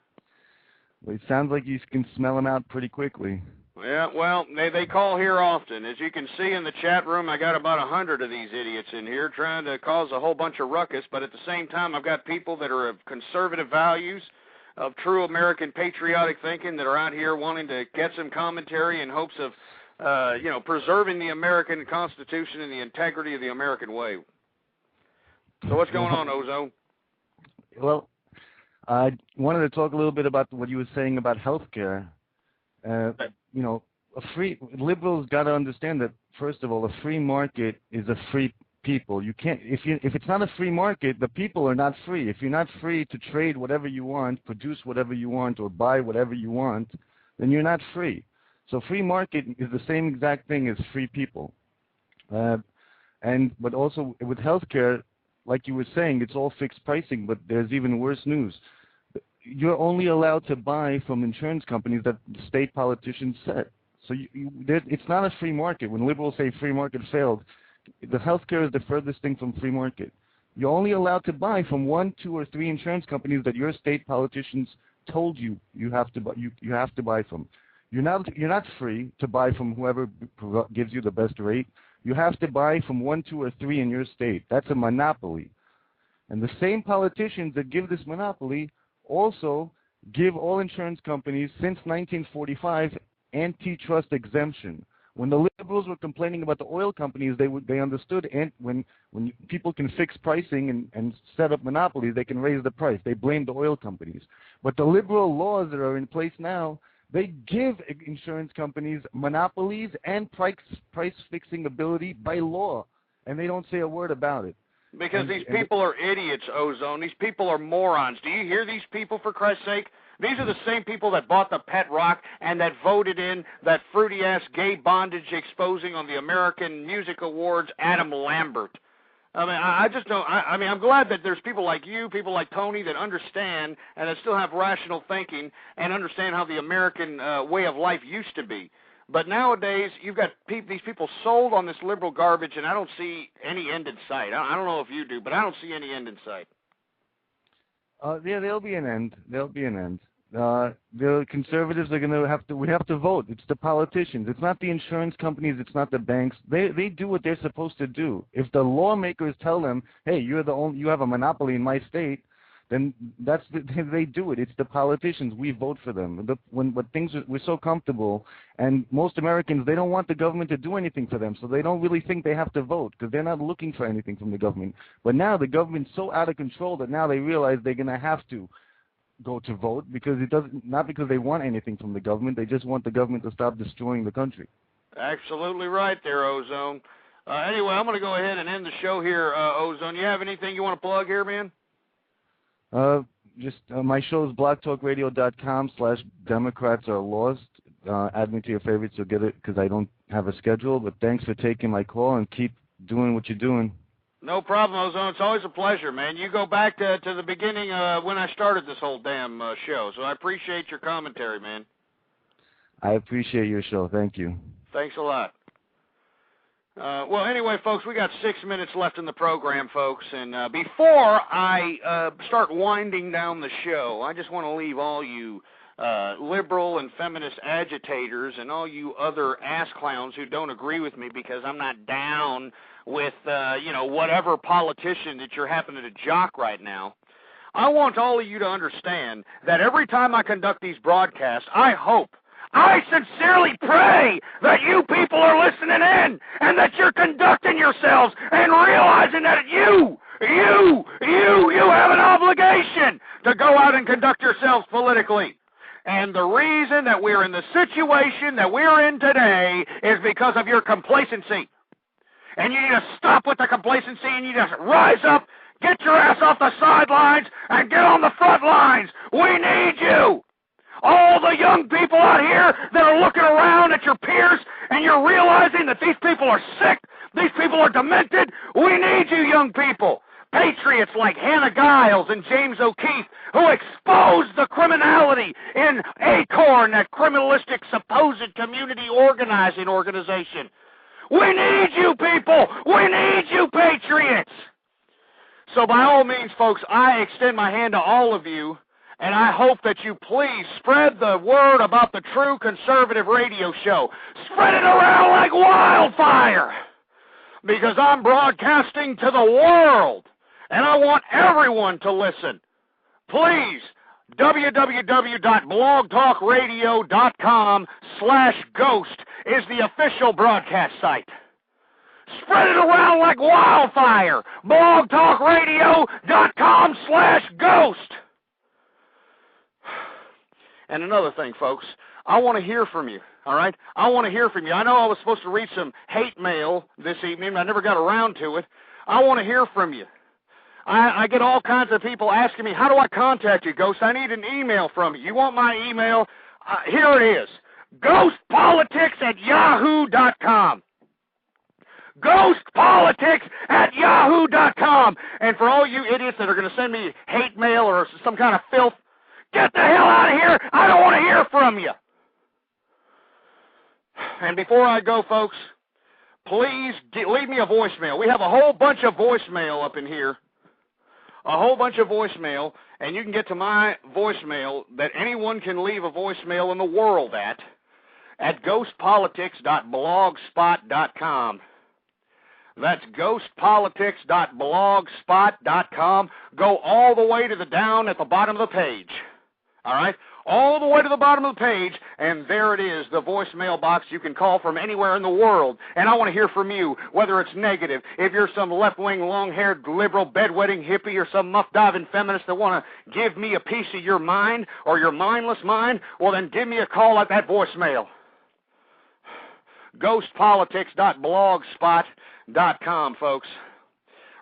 Well, it sounds like you can smell them out pretty quickly. Yeah, well, they call here often. As you can see in the chat room, I got about 100 of these idiots in here trying to cause a whole bunch of ruckus, but at the same time, I've got people that are of conservative values, of true American patriotic thinking, that are out here wanting to get some commentary in hopes of, preserving the American Constitution and the integrity of the American way. So what's going on, Ozone? Well, I wanted to talk a little bit about what you were saying about healthcare. Liberals got to understand that, first of all, a free market is a free people. You can't, if it's not a free market, the people are not free. If you're not free to trade whatever you want, produce whatever you want, or buy whatever you want, then you're not free. So free market is the same exact thing as free people. But also with healthcare, like you were saying, it's all fixed pricing, but there's even worse news. You're only allowed to buy from insurance companies that state politicians set. So it's not a free market. When liberals say free market failed, the healthcare is the furthest thing from free market. You're only allowed to buy from 1, 2, or 3 insurance companies that your state politicians told you have to buy from. You're not free to buy from whoever gives you the best rate. You have to buy from 1, 2, or 3 in your state. That's a monopoly. And the same politicians that give this monopoly also give all insurance companies since 1945 antitrust exemption. When the liberals were complaining about the oil companies, they understood, and when people can fix pricing and set up monopolies, they can raise the price. They blame the oil companies. But the liberal laws that are in place now, they give insurance companies monopolies and price fixing ability by law, and they don't say a word about it. Because these people are idiots, Ozone. These people are morons. Do you hear these people, for Christ's sake? These are the same people that bought the pet rock and that voted in that fruity-ass gay bondage exposing on the American Music Awards Adam Lambert. I mean, I just don't. I'm glad that there's people like you, people like Tony, that understand and that still have rational thinking and understand how the American way of life used to be. But nowadays, you've got these people sold on this liberal garbage, and I don't see any end in sight. I don't know if you do, but I don't see any end in sight. Yeah, there'll be an end. There'll be an end. The conservatives are going to have to. We have to vote. It's the politicians. It's not the insurance companies. It's not the banks. They do what they're supposed to do. If the lawmakers tell them, "Hey, you have a monopoly in my state," then they do it. It's the politicians. We vote for them. We're so comfortable, and most Americans, they don't want the government to do anything for them, so they don't really think they have to vote because they're not looking for anything from the government. But now the government's so out of control that now they realize they're going to have to go to vote because not because they want anything from the government. They just want the government to stop destroying the country. Absolutely right there, Ozone. Anyway, I'm going to go ahead and end the show here, Ozone. You have anything you want to plug here, man? just my show is blogtalkradio.com/Democrats are lost. Add me to your favorites, you'll get it because I don't have a schedule. But thanks for taking my call and keep doing what you're doing. No problem, Ozone. It's always a pleasure, man. You go back to the beginning when I started this whole damn show, so I appreciate your commentary, man. I appreciate your show. Thank you. Thanks a lot. Well, anyway, folks, we got 6 minutes left in the program, folks, and before I start winding down the show, I just want to leave all you liberal and feminist agitators and all you other ass clowns who don't agree with me because I'm not down with, whatever politician that you're happening to jock right now. I want all of you to understand that every time I conduct these broadcasts, I sincerely pray that you people are listening in and that you're conducting yourselves and realizing that you have an obligation to go out and conduct yourselves politically. And the reason that we're in the situation that we're in today is because of your complacency. And you need to stop with the complacency and you just rise up, get your ass off the sidelines, and get on the front lines. We need you. All the young people out here that are looking around at your peers and you're realizing that these people are sick, these people are demented, we need you young people. Patriots like Hannah Giles and James O'Keefe who exposed the criminality in ACORN, that criminalistic supposed community organizing organization. We need you people. We need you patriots. So by all means, folks, I extend my hand to all of you, and I hope that you please spread the word about the True Conservative Radio Show. Spread it around like wildfire, because I'm broadcasting to the world, and I want everyone to listen. Please, www.blogtalkradio.com/ghost is the official broadcast site. Spread it around like wildfire. blogtalkradio.com/ghost. And another thing, folks, I want to hear from you, all right? I want to hear from you. I know I was supposed to read some hate mail this evening, but I never got around to it. I want to hear from you. I get all kinds of people asking me, how do I contact you, Ghost? I need an email from you. You want my email? Here it is. ghostpolitics@yahoo.com. ghostpolitics@yahoo.com. And for all you idiots that are going to send me hate mail or some kind of filth, get the hell out of here. I don't want to hear from you. And before I go, folks, please leave me a voicemail. We have a whole bunch of voicemail up in here. A whole bunch of voicemail, and you can get to my voicemail that anyone can leave a voicemail in the world at ghostpolitics.blogspot.com. That's ghostpolitics.blogspot.com. Go all the way to the down at the bottom of the page. All right? All the way to the bottom of the page, and there it is, the voicemail box. You can call from anywhere in the world, and I want to hear from you, whether it's negative. If you're some left-wing, long-haired, liberal, bedwetting hippie or some muff-diving feminist that want to give me a piece of your mind or your mindless mind, well, then give me a call at that voicemail. ghostpolitics.blogspot.com, folks.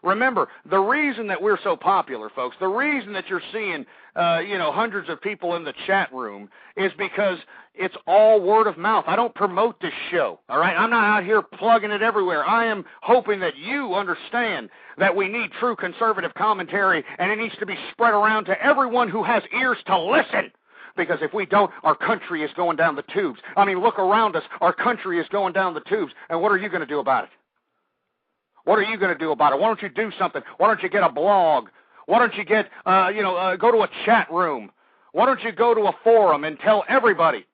Remember, the reason that we're so popular, folks, the reason that you're seeing, hundreds of people in the chat room is because it's all word of mouth. I don't promote this show, all right? I'm not out here plugging it everywhere. I am hoping that you understand that we need true conservative commentary, and it needs to be spread around to everyone who has ears to listen. Because if we don't, our country is going down the tubes. I mean, look around us. Our country is going down the tubes. And what are you going to do about it? What are you going to do about it? Why don't you do something? Why don't you get a blog? Why don't you get, go to a chat room? Why don't you go to a forum and tell everybody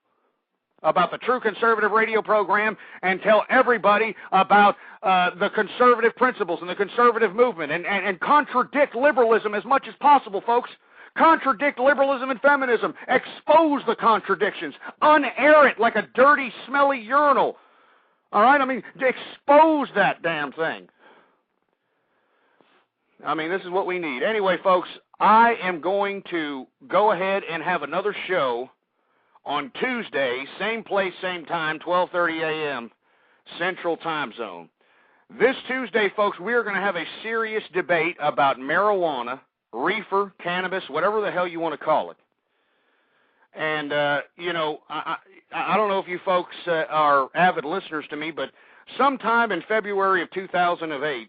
about the True Conservative Radio program and tell everybody about the conservative principles and the conservative movement and contradict liberalism as much as possible, folks. Contradict liberalism and feminism. Expose the contradictions. Unair it like a dirty, smelly urinal. All right? I mean, expose that damn thing. I mean, this is what we need. Anyway, folks, I am going to go ahead and have another show on Tuesday, same place, same time, 12:30 a.m. Central Time Zone. This Tuesday, folks, we are going to have a serious debate about marijuana reefer, cannabis, whatever the hell you want to call it. And, you know, I don't know if you folks are avid listeners to me, but sometime in February of 2008,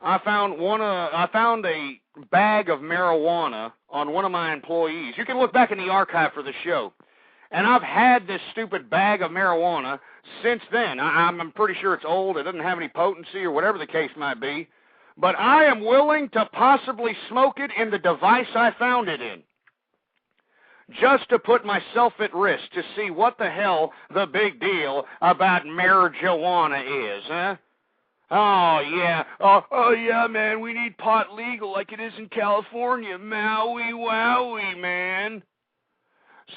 I found a bag of marijuana on one of my employees. You can look back in the archive for the show. And I've had this stupid bag of marijuana since then. I'm pretty sure it's old. It doesn't have any potency or whatever the case might be. But I am willing to possibly smoke it in the device I found it in, just to put myself at risk to see what the hell the big deal about marijuana is, huh? Oh, yeah. Oh, yeah, man, we need pot legal like it is in California. Maui, wowie, man.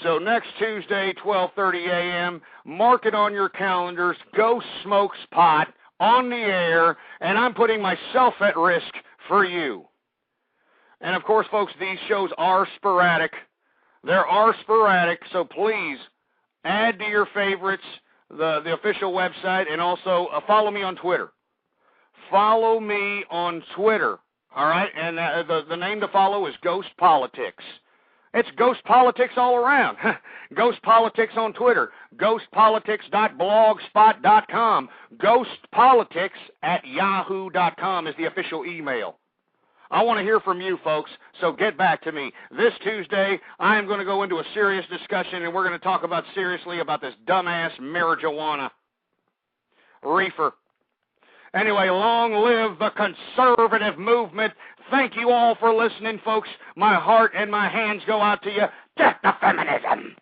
So next Tuesday, 12:30 a.m., mark it on your calendars. Ghost Smokes Pot on the air, and I'm putting myself at risk for you. And, of course, folks, these shows are sporadic. They are sporadic, so please add to your favorites the official website, and also follow me on Twitter. Follow me on Twitter, all right? And the name to follow is Ghost Politics. It's Ghost Politics all around. Ghost Politics on Twitter. Ghostpolitics.blogspot.com. Ghostpolitics@yahoo.com is the official email. I want to hear from you, folks, so get back to me. This Tuesday, I am going to go into a serious discussion, and we're going to talk seriously about this dumbass marijuana reefer. Anyway, long live the conservative movement. Thank you all for listening, folks. My heart and my hands go out to you. Death to feminism.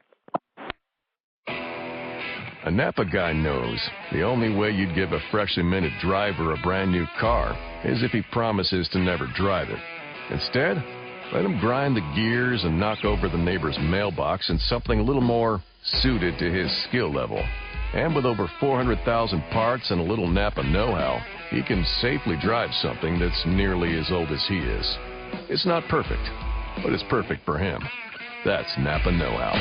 A Napa guy knows the only way you'd give a freshly minted driver a brand new car is if he promises to never drive it. Instead, let him grind the gears and knock over the neighbor's mailbox in something a little more suited to his skill level. And with over 400,000 parts and a little Napa know-how, he can safely drive something that's nearly as old as he is. It's not perfect, but it's perfect for him. That's Napa know-how.